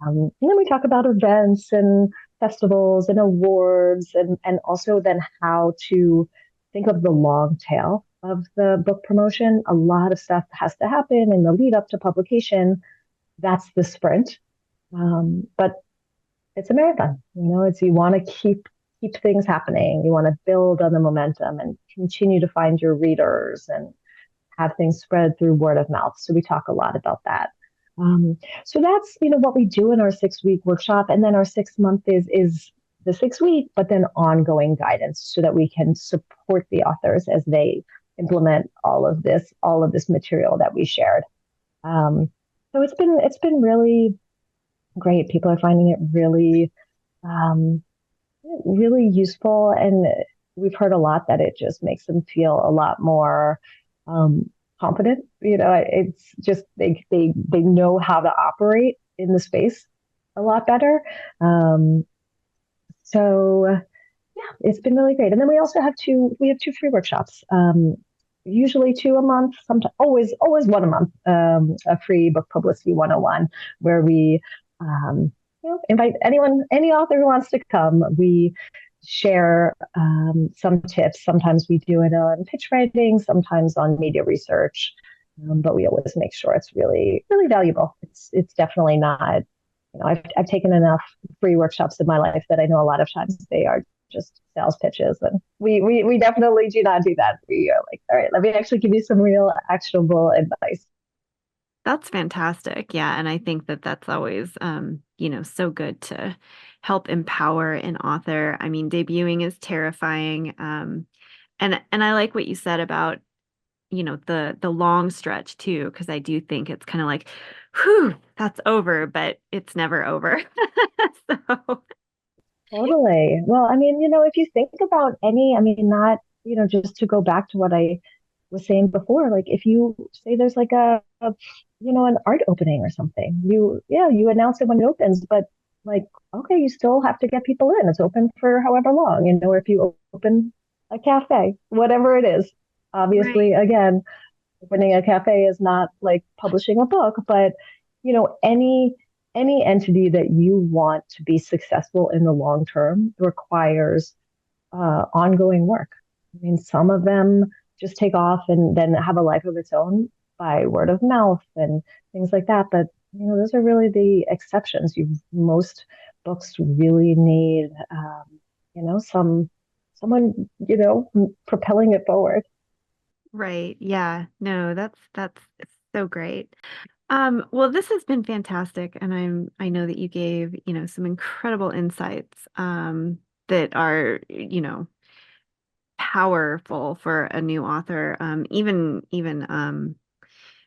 [SPEAKER 4] And then we talk about events and festivals and awards and also then how to think of the long tail of the book promotion. A lot of stuff has to happen in the lead up to publication. That's the sprint. But it's a marathon. You want to keep things happening. You want to build on the momentum and continue to find your readers and have things spread through word of mouth. So we talk a lot about that. So that's, what we do in our 6-week workshop. And then our 6-month is the 6-week, but then ongoing guidance so that we can support the authors as they implement all of this material that we shared. So it's been really great. People are finding it really, really useful. And we've heard a lot that it just makes them feel a lot more confident. It's just they know how to operate in the space a lot better. So yeah, it's been really great. And then we also have two free workshops. Usually 2 a month, sometimes always one a month. A free book publicity 101 where we invite any author who wants to come. We share some tips. Sometimes we do it on pitch writing, sometimes on media research, but we always make sure it's really, really valuable. It's definitely not, I've taken enough free workshops in my life that I know a lot of times they are just sales pitches, and we definitely do not do that. We are like, all right, let me actually give you some real actionable advice.
[SPEAKER 3] That's fantastic. Yeah. And I think that's always, so good to help empower an author. I mean, debuting is terrifying. And I like what you said about the long stretch too, because I do think it's kind of like, whew, that's over, but it's never over. So
[SPEAKER 4] Totally. Well, I mean, if you think about I mean, not, just to go back to what I was saying before, like if you say there's like an art opening or something, you announce it when it opens, but like, okay, you still have to get people in. It's open for however long, or if you open a cafe, whatever it is.
[SPEAKER 3] right.
[SPEAKER 4] Obviously, again, opening a cafe is not like publishing a book, but any entity that you want to be successful in the long term requires ongoing work. I mean, some of them just take off and then have a life of its own by word of mouth and things like that. But those are really the exceptions. Most books really need, someone propelling it forward.
[SPEAKER 3] Right. Yeah. No, that's so great. Well, this has been fantastic, and I know that you gave, some incredible insights that are, powerful for a new author, even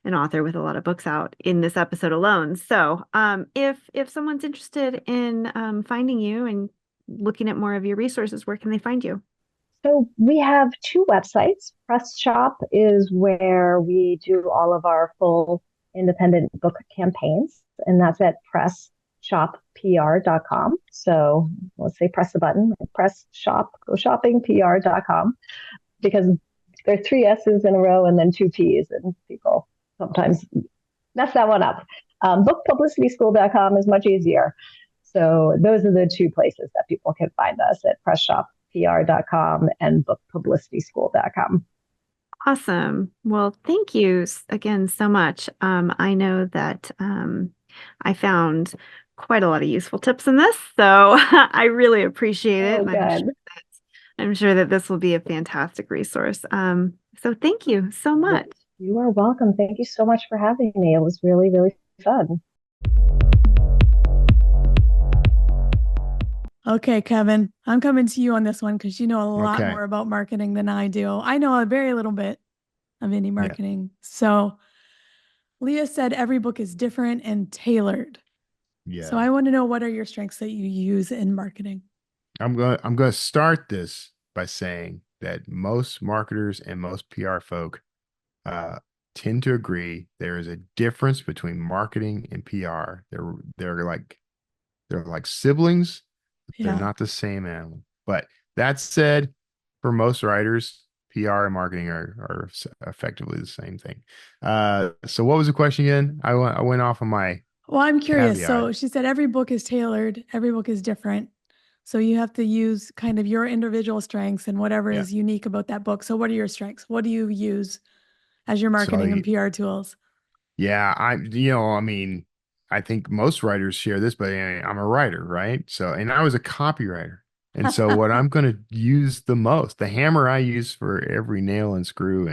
[SPEAKER 3] an author with a lot of books out in this episode alone. So, if someone's interested in finding you and looking at more of your resources, where can they find you?
[SPEAKER 4] So we have two websites. Press Shop is where we do all of our full independent book campaigns, and that's at pressshoppr.com. So let's say press the button, press shop, go shopping, pr.com, because there are three S's in a row and then two P's, and people sometimes mess that one up. Bookpublicityschool.com is much easier. So those are the two places that people can find us at pressshoppr.com and bookpublicityschool.com.
[SPEAKER 3] Awesome. Well, thank you again so much. I know that I found quite a lot of useful tips in this, so I really appreciate it.
[SPEAKER 4] Oh,
[SPEAKER 3] And
[SPEAKER 4] good.
[SPEAKER 3] I'm sure that this will be a fantastic resource. So thank you so much.
[SPEAKER 4] You are welcome. Thank you so much for having me. It was really, really fun.
[SPEAKER 1] Okay, Kevin, I'm coming to you on this one because you know a lot
[SPEAKER 2] Okay.
[SPEAKER 1] more about marketing than I do. I know a very little bit of indie
[SPEAKER 2] Yeah.
[SPEAKER 1] marketing. So Leah said every book is different and tailored. So
[SPEAKER 2] Yeah.
[SPEAKER 1] I want to know, what are your strengths that you use in marketing?
[SPEAKER 2] I'm going to start this by saying that most marketers and most PR folk uh, tend to agree there is a difference between marketing and PR. They're like siblings, but they're
[SPEAKER 1] Yeah.
[SPEAKER 2] not the same animal. But that said, for most writers, PR and marketing are effectively the same thing. So what was the question again? I went off on my
[SPEAKER 1] Well, I'm curious.
[SPEAKER 2] caveat.
[SPEAKER 1] So she said every book is tailored, every book is different. So you have to use kind of your individual strengths and whatever
[SPEAKER 2] Yeah.
[SPEAKER 1] is unique about that book. So what are your strengths? What do you use as your
[SPEAKER 2] So
[SPEAKER 1] marketing and PR tools?
[SPEAKER 2] yeah, I mean, I think most writers share this, but I'm a writer, right? So, and I was a copywriter. And so what I'm going to use the most, the hammer I use for every nail and screw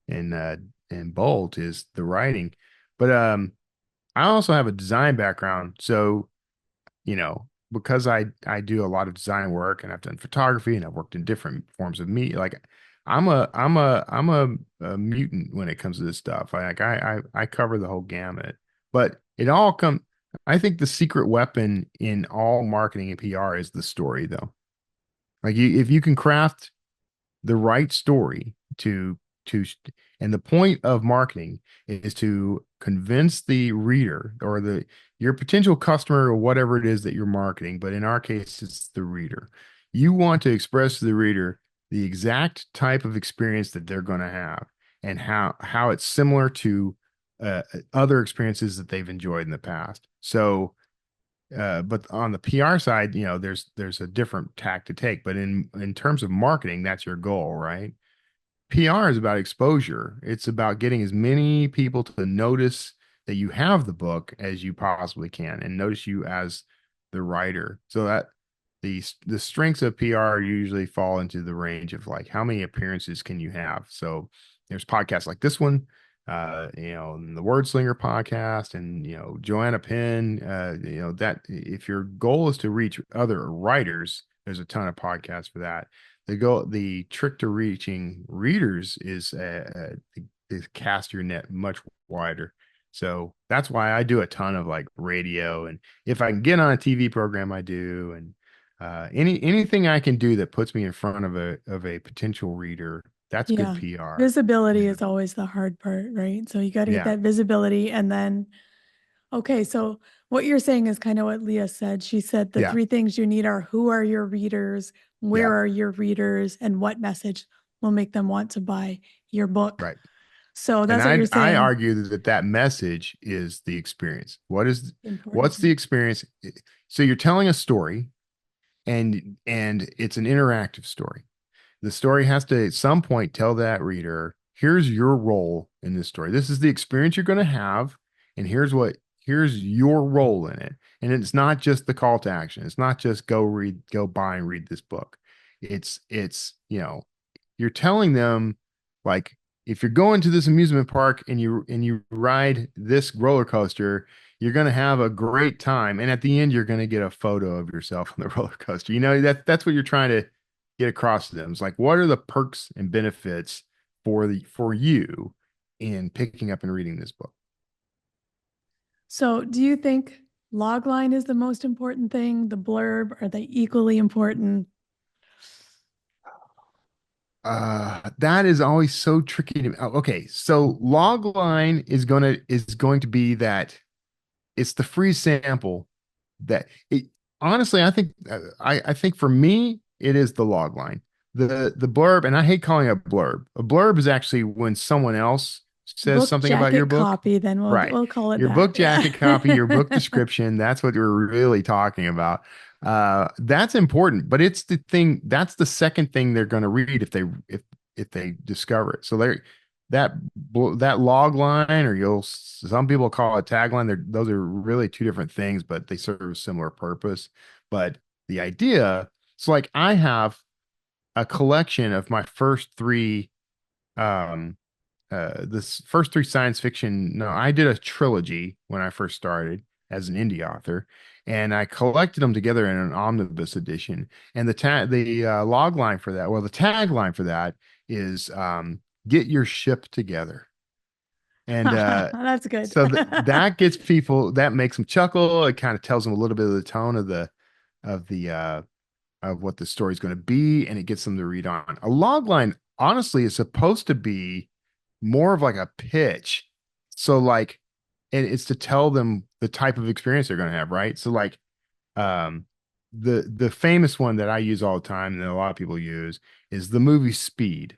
[SPEAKER 2] and bolt is the writing. But I also have a design background. So, because I do a lot of design work and I've done photography and I've worked in different forms of media, like I'm a mutant when it comes to this stuff. I cover the whole gamut. But it all come I think the secret weapon in all marketing and PR is the story though. Like if you can craft the right story to and the point of marketing is to convince the reader or your potential customer or whatever it is that you're marketing, but in our case it's the reader. You want to express to the reader the exact type of experience that they're going to have and how it's similar to other experiences that they've enjoyed in the past. So but on the PR side, there's a different tack to take. But in terms of marketing, that's your goal, right? PR is about exposure. It's about getting as many people to notice that you have the book as you possibly can and notice you as the writer. So that the strengths of PR usually fall into the range of like how many appearances can you have. So there's podcasts like this one, and the Word Slinger podcast, and Joanna Penn. That if your goal is to reach other writers, there's a ton of podcasts for that. the trick to reaching readers is to cast your net much wider. So that's why I do a ton of like radio, and if I can get on a TV program, I do, and anything I can do that puts me in front of a potential reader, that's good
[SPEAKER 1] Yeah.
[SPEAKER 2] PR.
[SPEAKER 1] Visibility
[SPEAKER 2] Yeah.
[SPEAKER 1] is always the hard part, right? So you got to get
[SPEAKER 2] Yeah.
[SPEAKER 1] that visibility. And then, okay, so what you're saying is kind of what Leah said. She said the
[SPEAKER 2] Yeah.
[SPEAKER 1] three things you need are who are your readers,
[SPEAKER 2] Yeah.
[SPEAKER 1] where are your readers, and what message will make them want to buy your book.
[SPEAKER 2] Right.
[SPEAKER 1] So
[SPEAKER 2] And
[SPEAKER 1] that's what you're
[SPEAKER 2] I
[SPEAKER 1] saying.
[SPEAKER 2] argue that message is the experience.
[SPEAKER 1] Important
[SPEAKER 2] What's the
[SPEAKER 1] thing.
[SPEAKER 2] experience? So you're telling a story, and it's an interactive story. The story has to at some point tell that reader, here's your role in this story. This is the experience you're going to have, and here's your role in it. And it's not just the call to action. It's not just go buy and read this book. It's you're telling them, like, if you're going to this amusement park and you ride this roller coaster, you're going to have a great time, and at the end you're going to get a photo of yourself on the roller coaster. That's what you're trying to get across to them. It's like, what are the perks and benefits for you in picking up and reading this book?
[SPEAKER 1] So do you think logline is the most important thing? The blurb, are they equally important?
[SPEAKER 2] That is always so tricky to me. Okay, so logline is going to be that it's the free sample that it honestly, I think for me it is the log line. The blurb, and I hate calling it a blurb. A blurb is actually when someone else says
[SPEAKER 1] Book
[SPEAKER 2] something about your
[SPEAKER 1] jacket
[SPEAKER 2] book.
[SPEAKER 1] copy, then
[SPEAKER 2] Right.
[SPEAKER 1] we'll call it
[SPEAKER 2] Your
[SPEAKER 1] that.
[SPEAKER 2] book
[SPEAKER 1] Yeah.
[SPEAKER 2] jacket copy, your book description, that's what we're really talking about. That's important, but that's the second thing they're going to read if they discover it. So that that log line, or some people call it tagline. Those are really two different things, but they serve a similar purpose. But the idea, so like I have a collection of my first three um this first three science fiction. No, I did a trilogy when I first started as an indie author, and I collected them together in an omnibus edition. And the log line for that, well, the tagline for that is get your ship together. And
[SPEAKER 1] That's good.
[SPEAKER 2] so that gets people, that makes them chuckle. It kind of tells them a little bit of the tone of the of what the story's going to be, and it gets them to read on. A log line, honestly, is supposed to be more of like a pitch. So like, and it's to tell them the type of experience they're going to have, right? So like, um, the famous one that I use all the time and that a lot of people use is the movie Speed.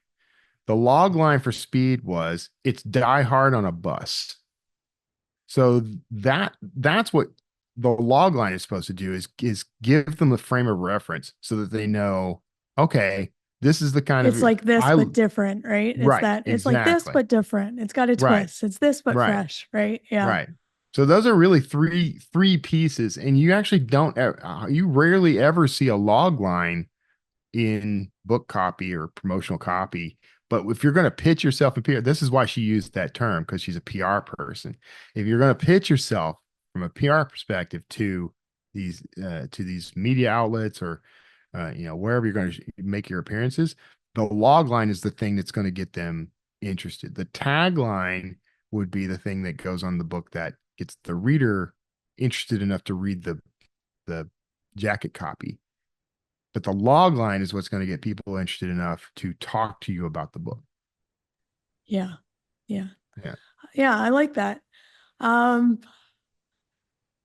[SPEAKER 2] The log line for Speed was, it's Die Hard on a bus. So that's what the log line is supposed to do, is give them a frame of reference so that they know, okay, this is the kind
[SPEAKER 1] It's
[SPEAKER 2] of
[SPEAKER 1] like this,
[SPEAKER 2] I
[SPEAKER 1] but different, right?
[SPEAKER 2] right,
[SPEAKER 1] It's like this,
[SPEAKER 2] exactly.
[SPEAKER 1] but different. It's got a
[SPEAKER 2] Right,
[SPEAKER 1] twist. It's this, but
[SPEAKER 2] right,
[SPEAKER 1] fresh, right? Yeah.
[SPEAKER 2] right. So those are really three pieces, and you actually you rarely ever see a log line in book copy or promotional copy. But if you're going to pitch yourself in PR, this is why she used that term, because she's a PR person. If you're going to pitch yourself from a PR perspective to these media outlets, or wherever you're going to make your appearances, the log line is the thing that's going to get them interested. The tagline would be the thing that goes on the book that gets the reader interested enough to read the jacket copy. But the log line is what's going to get people interested enough to talk to you about the book.
[SPEAKER 1] Yeah. Yeah.
[SPEAKER 2] Yeah.
[SPEAKER 1] Yeah. I like that. Um,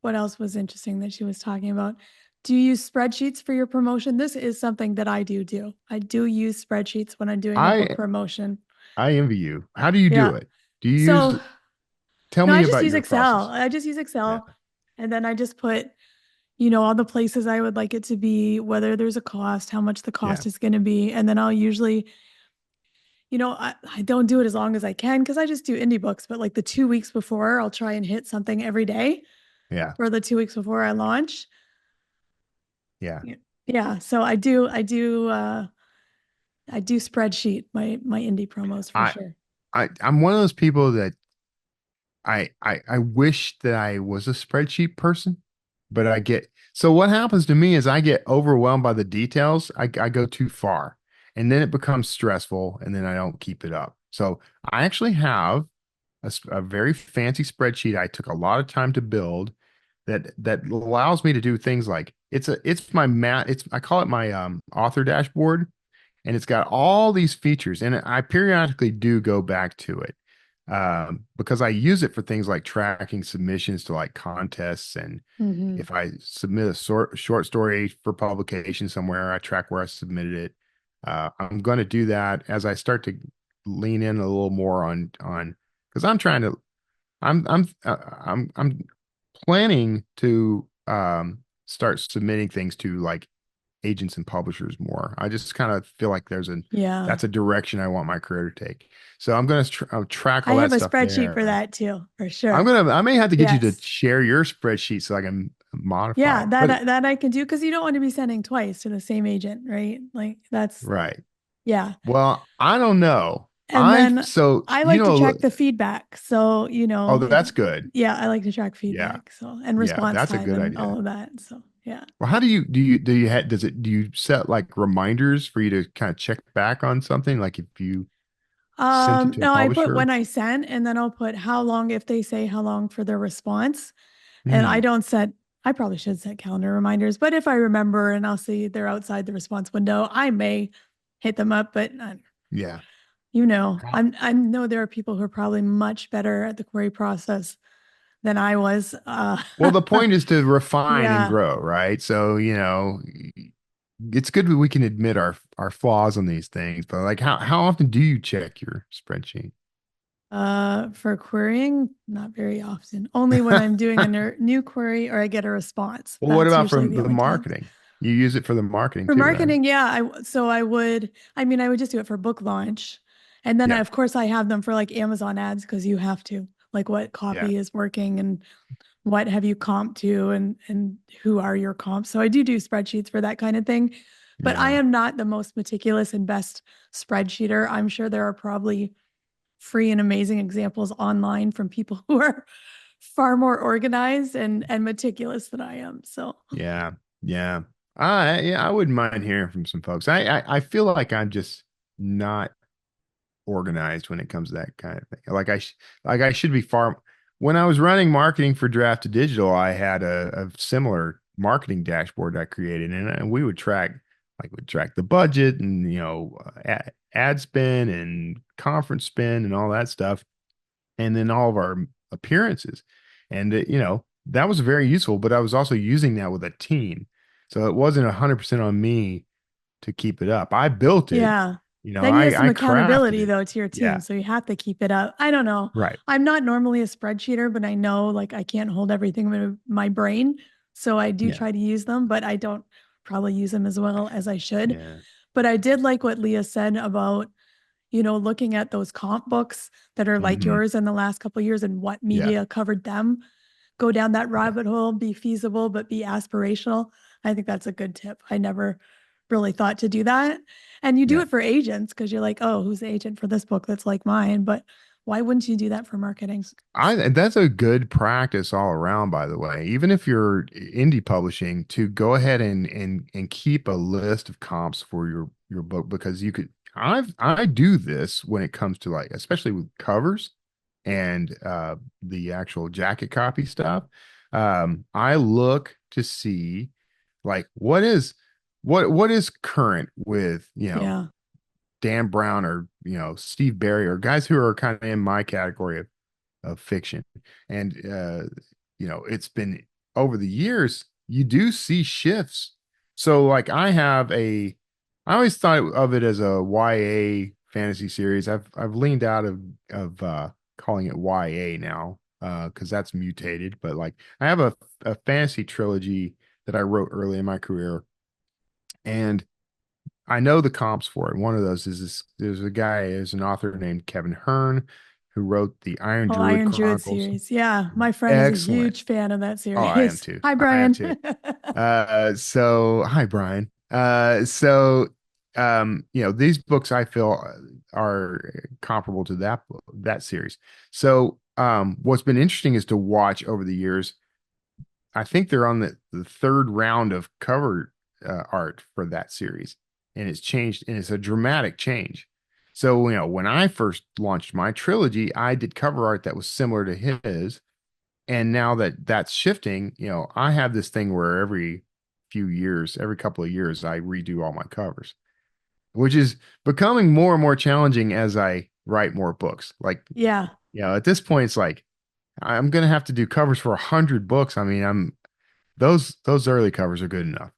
[SPEAKER 1] what else was interesting that she was talking about? Do you use spreadsheets for your promotion? This is something that I do. I do use spreadsheets when I'm doing a book
[SPEAKER 2] I
[SPEAKER 1] promotion.
[SPEAKER 2] I envy you. How do you do
[SPEAKER 1] Yeah.
[SPEAKER 2] it? Do you
[SPEAKER 1] So
[SPEAKER 2] tell
[SPEAKER 1] no,
[SPEAKER 2] me
[SPEAKER 1] I just
[SPEAKER 2] about
[SPEAKER 1] use
[SPEAKER 2] your
[SPEAKER 1] Excel.
[SPEAKER 2] process?
[SPEAKER 1] I just use
[SPEAKER 2] Yeah.
[SPEAKER 1] Excel, and then I just put, all the places I would like it to be, whether there's a cost, how much the
[SPEAKER 2] Yeah.
[SPEAKER 1] cost is going to be. And then I'll usually, I don't do it as long as I can because I just do indie books, but like the 2 weeks before, I'll try and hit something every day
[SPEAKER 2] Yeah.
[SPEAKER 1] for the 2 weeks before I launch.
[SPEAKER 2] Yeah.
[SPEAKER 1] Yeah. So I do spreadsheet my indie promos for
[SPEAKER 2] I
[SPEAKER 1] sure.
[SPEAKER 2] I'm one of those people that I wish that I was a spreadsheet person, but so what happens to me is I get overwhelmed by the details. I go too far. and then it becomes stressful, and then I don't keep it up. So I actually have a very fancy spreadsheet I took a lot of time to build that allows me to do things like it's my mat it's I call it my author dashboard, and it's got all these features, and I periodically do go back to it because I use it for things like tracking submissions to like contests, and
[SPEAKER 1] Mhm.
[SPEAKER 2] if I submit a short story for publication somewhere, I track where I submitted it. I'm going to do that as I start to lean in a little more on because I'm planning to start submitting things to like agents and publishers more. I just kind of feel like
[SPEAKER 1] Yeah.
[SPEAKER 2] that's a direction I want my career to take. So I'm going to track
[SPEAKER 1] I
[SPEAKER 2] all that
[SPEAKER 1] have a
[SPEAKER 2] stuff
[SPEAKER 1] spreadsheet for
[SPEAKER 2] there.
[SPEAKER 1] that too, for sure.
[SPEAKER 2] I may have to get you to
[SPEAKER 1] Yes.
[SPEAKER 2] share your spreadsheet so I can modify
[SPEAKER 1] Yeah,
[SPEAKER 2] it. But
[SPEAKER 1] that I can do because you don't want to be sending twice to the same agent, right? Like that's
[SPEAKER 2] right.
[SPEAKER 1] yeah.
[SPEAKER 2] Well, I don't know.
[SPEAKER 1] And then I
[SPEAKER 2] You
[SPEAKER 1] like to
[SPEAKER 2] know,
[SPEAKER 1] track the feedback. So,
[SPEAKER 2] oh,
[SPEAKER 1] if
[SPEAKER 2] that's good.
[SPEAKER 1] yeah, I like to track
[SPEAKER 2] Yeah.
[SPEAKER 1] feedback. So, and
[SPEAKER 2] Yeah,
[SPEAKER 1] response
[SPEAKER 2] that's a
[SPEAKER 1] time
[SPEAKER 2] good
[SPEAKER 1] and
[SPEAKER 2] idea.
[SPEAKER 1] all of that. So, yeah.
[SPEAKER 2] Well, how do you set like reminders for you to kind of check back on something like if you sent it to a
[SPEAKER 1] No, I put
[SPEAKER 2] publisher?
[SPEAKER 1] when I send and then I'll put how long if they say how long for their response. And I
[SPEAKER 2] Hmm.
[SPEAKER 1] don't set, I probably should set calendar reminders, but if I remember and I'll see they're outside the response window, I may hit them up, but
[SPEAKER 2] Yeah.
[SPEAKER 1] I know there are people who are probably much better at the query process than I was.
[SPEAKER 2] Well, the point is to refine and
[SPEAKER 1] Yeah.
[SPEAKER 2] grow, right? So, it's good that we can admit our flaws on these things, but like how often do you check your spreadsheet?
[SPEAKER 1] For querying, not very often. Only when I'm doing a new query or I get a response.
[SPEAKER 2] Well, what
[SPEAKER 1] That's
[SPEAKER 2] about
[SPEAKER 1] usually
[SPEAKER 2] for
[SPEAKER 1] the
[SPEAKER 2] the
[SPEAKER 1] only times.
[SPEAKER 2] marketing? You use it for the marketing
[SPEAKER 1] For
[SPEAKER 2] too, right?
[SPEAKER 1] marketing, yeah, I would just do it for book launch. And then
[SPEAKER 2] Yeah.
[SPEAKER 1] of course I have them for like Amazon ads because you have to, like what
[SPEAKER 2] Yeah.
[SPEAKER 1] copy is working and what have you comped to and who are your comps. So I do spreadsheets for that kind of thing. But I
[SPEAKER 2] Yeah.
[SPEAKER 1] am not the most meticulous and best spreadsheeter. I'm sure there are probably free and amazing examples online from people who are far more organized and meticulous than I am. So
[SPEAKER 2] Yeah. Yeah. I wouldn't mind hearing from some folks. I feel like I'm just not organized when it comes to that kind of thing. Like I should be far. When I was running marketing for Draft to Digital, I had a similar marketing dashboard I created, and we would track the budget and ad spend and conference spend and all that stuff, and then all of our appearances, and that was very useful. But I was also using that with a team, so it wasn't 100% on me to keep it up. I built it,
[SPEAKER 1] yeah. Then you have some
[SPEAKER 2] I crafted
[SPEAKER 1] accountability
[SPEAKER 2] it.
[SPEAKER 1] though to your team.
[SPEAKER 2] Yeah.
[SPEAKER 1] So you have to keep it up. I don't know.
[SPEAKER 2] Right.
[SPEAKER 1] I'm not normally a spreadsheeter, but I know like I can't hold everything in my brain. So I do
[SPEAKER 2] Yeah.
[SPEAKER 1] try to use them, but I don't probably use them as well as I should.
[SPEAKER 2] Yeah.
[SPEAKER 1] But I did like what Leah said about, looking at those comp books that are like
[SPEAKER 2] Hmm.
[SPEAKER 1] yours in the last couple of years and what
[SPEAKER 2] Yeah.
[SPEAKER 1] media covered them. Go down that
[SPEAKER 2] Yeah.
[SPEAKER 1] rabbit hole, be feasible, but be aspirational. I think that's a good tip. I never really thought to do that. And you do
[SPEAKER 2] Yeah.
[SPEAKER 1] it for agents because you're like, oh, who's the agent for this book that's like mine? But why wouldn't you do that for marketing?
[SPEAKER 2] That's a good practice all around, by the way. Even if you're indie publishing, to go ahead and keep a list of comps for your book, because I do this when it comes to like, especially with covers and the actual jacket copy stuff. I look to see like what is current with
[SPEAKER 1] Yeah.
[SPEAKER 2] Dan Brown or Steve Barry or guys who are kind of in my category of fiction. And it's been over the years, you do see shifts. So like I always thought of it as a YA fantasy series. I've leaned out of calling it YA now because that's mutated. But like I have a fantasy trilogy that I wrote early in my career, and I know the comps for it. One of those is there's an author named Kevin Hearn who wrote the Iron
[SPEAKER 1] Oh,
[SPEAKER 2] Druid
[SPEAKER 1] Iron Druid
[SPEAKER 2] Chronicles.
[SPEAKER 1] series. Yeah. My friend is a
[SPEAKER 2] Excellent.
[SPEAKER 1] huge fan of that
[SPEAKER 2] Oh, I am
[SPEAKER 1] series.
[SPEAKER 2] too.
[SPEAKER 1] Hi,
[SPEAKER 2] I am
[SPEAKER 1] Brian.
[SPEAKER 2] too. So hi, Brian. These books I feel are comparable to that series. So, what's been interesting is to watch over the years. I think they're on the third round of cover art for that series. and it's changed, and it's a dramatic change. So, when I first launched my trilogy, I did cover art that was similar to his. And now that that's shifting, I have this thing where every couple of years, I redo all my covers, which is becoming more and more challenging as I write more books. Like,
[SPEAKER 1] Yeah.
[SPEAKER 2] At this point, it's like, I'm going to have to do covers for 100 books. I mean, those early covers are good enough.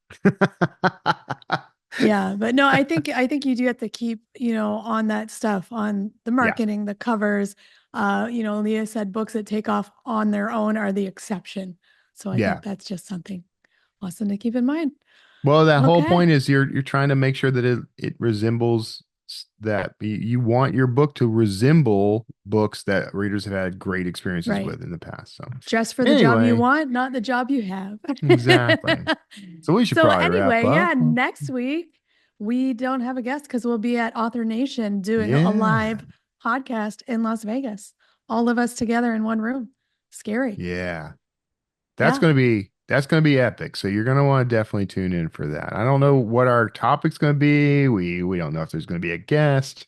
[SPEAKER 1] Yeah, but no, I think you do have to keep, on that stuff, on the marketing, the covers. Leah said books that take off on their own are the exception. So I think that's just something awesome to keep in mind.
[SPEAKER 2] Well, that whole point is you're trying to make sure that it resembles that you want your book to resemble books that readers have had great experiences with in the past. So
[SPEAKER 1] just for the job you want, not the job you have.
[SPEAKER 2] Exactly. So we should probably wrap up.
[SPEAKER 1] Next week we don't have a guest because we'll be at Author Nation doing a live podcast in Las Vegas. All of us together in one room. Scary.
[SPEAKER 2] Yeah. That's going to be epic. So you're going to want to definitely tune in for that. I don't know what our topic's going to be. We don't know if there's going to be a guest.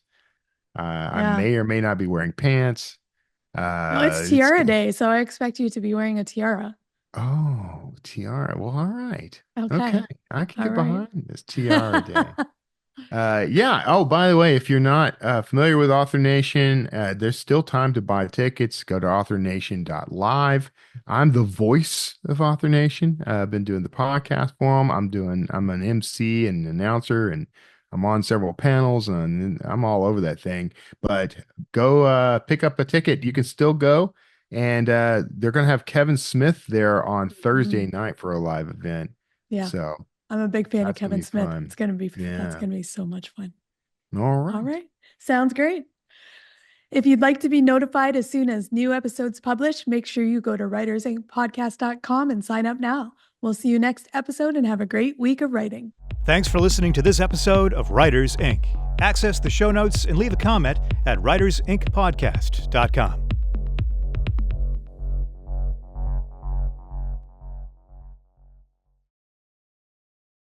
[SPEAKER 2] I may or may not be wearing pants.
[SPEAKER 1] It's tiara day, so I expect you to be wearing a tiara.
[SPEAKER 2] Oh, tiara. Well, all right.
[SPEAKER 1] Okay.
[SPEAKER 2] I can get behind this tiara day. Oh, by the way, if you're not familiar with Author Nation, there's still time to buy tickets. Go to authornation.live. I'm the voice of Author Nation. I've been doing the podcast for them. I'm an MC and announcer, and I'm on several panels, and I'm all over that thing. But go pick up a ticket. You can still go. And they're going to have Kevin Smith there on Thursday night for a live event.
[SPEAKER 1] Yeah.
[SPEAKER 2] So
[SPEAKER 1] I'm a big fan of Kevin Smith.
[SPEAKER 2] Fun.
[SPEAKER 1] It's going to be That's going to be so much fun.
[SPEAKER 2] All right.
[SPEAKER 1] All right. Sounds great. If you'd like to be notified as soon as new episodes publish, make sure you go to writersincpodcast.com and sign up now. We'll see you next episode and have a great week of writing.
[SPEAKER 5] Thanks for listening to this episode of Writers Inc. Access the show notes and leave a comment at writersincpodcast.com.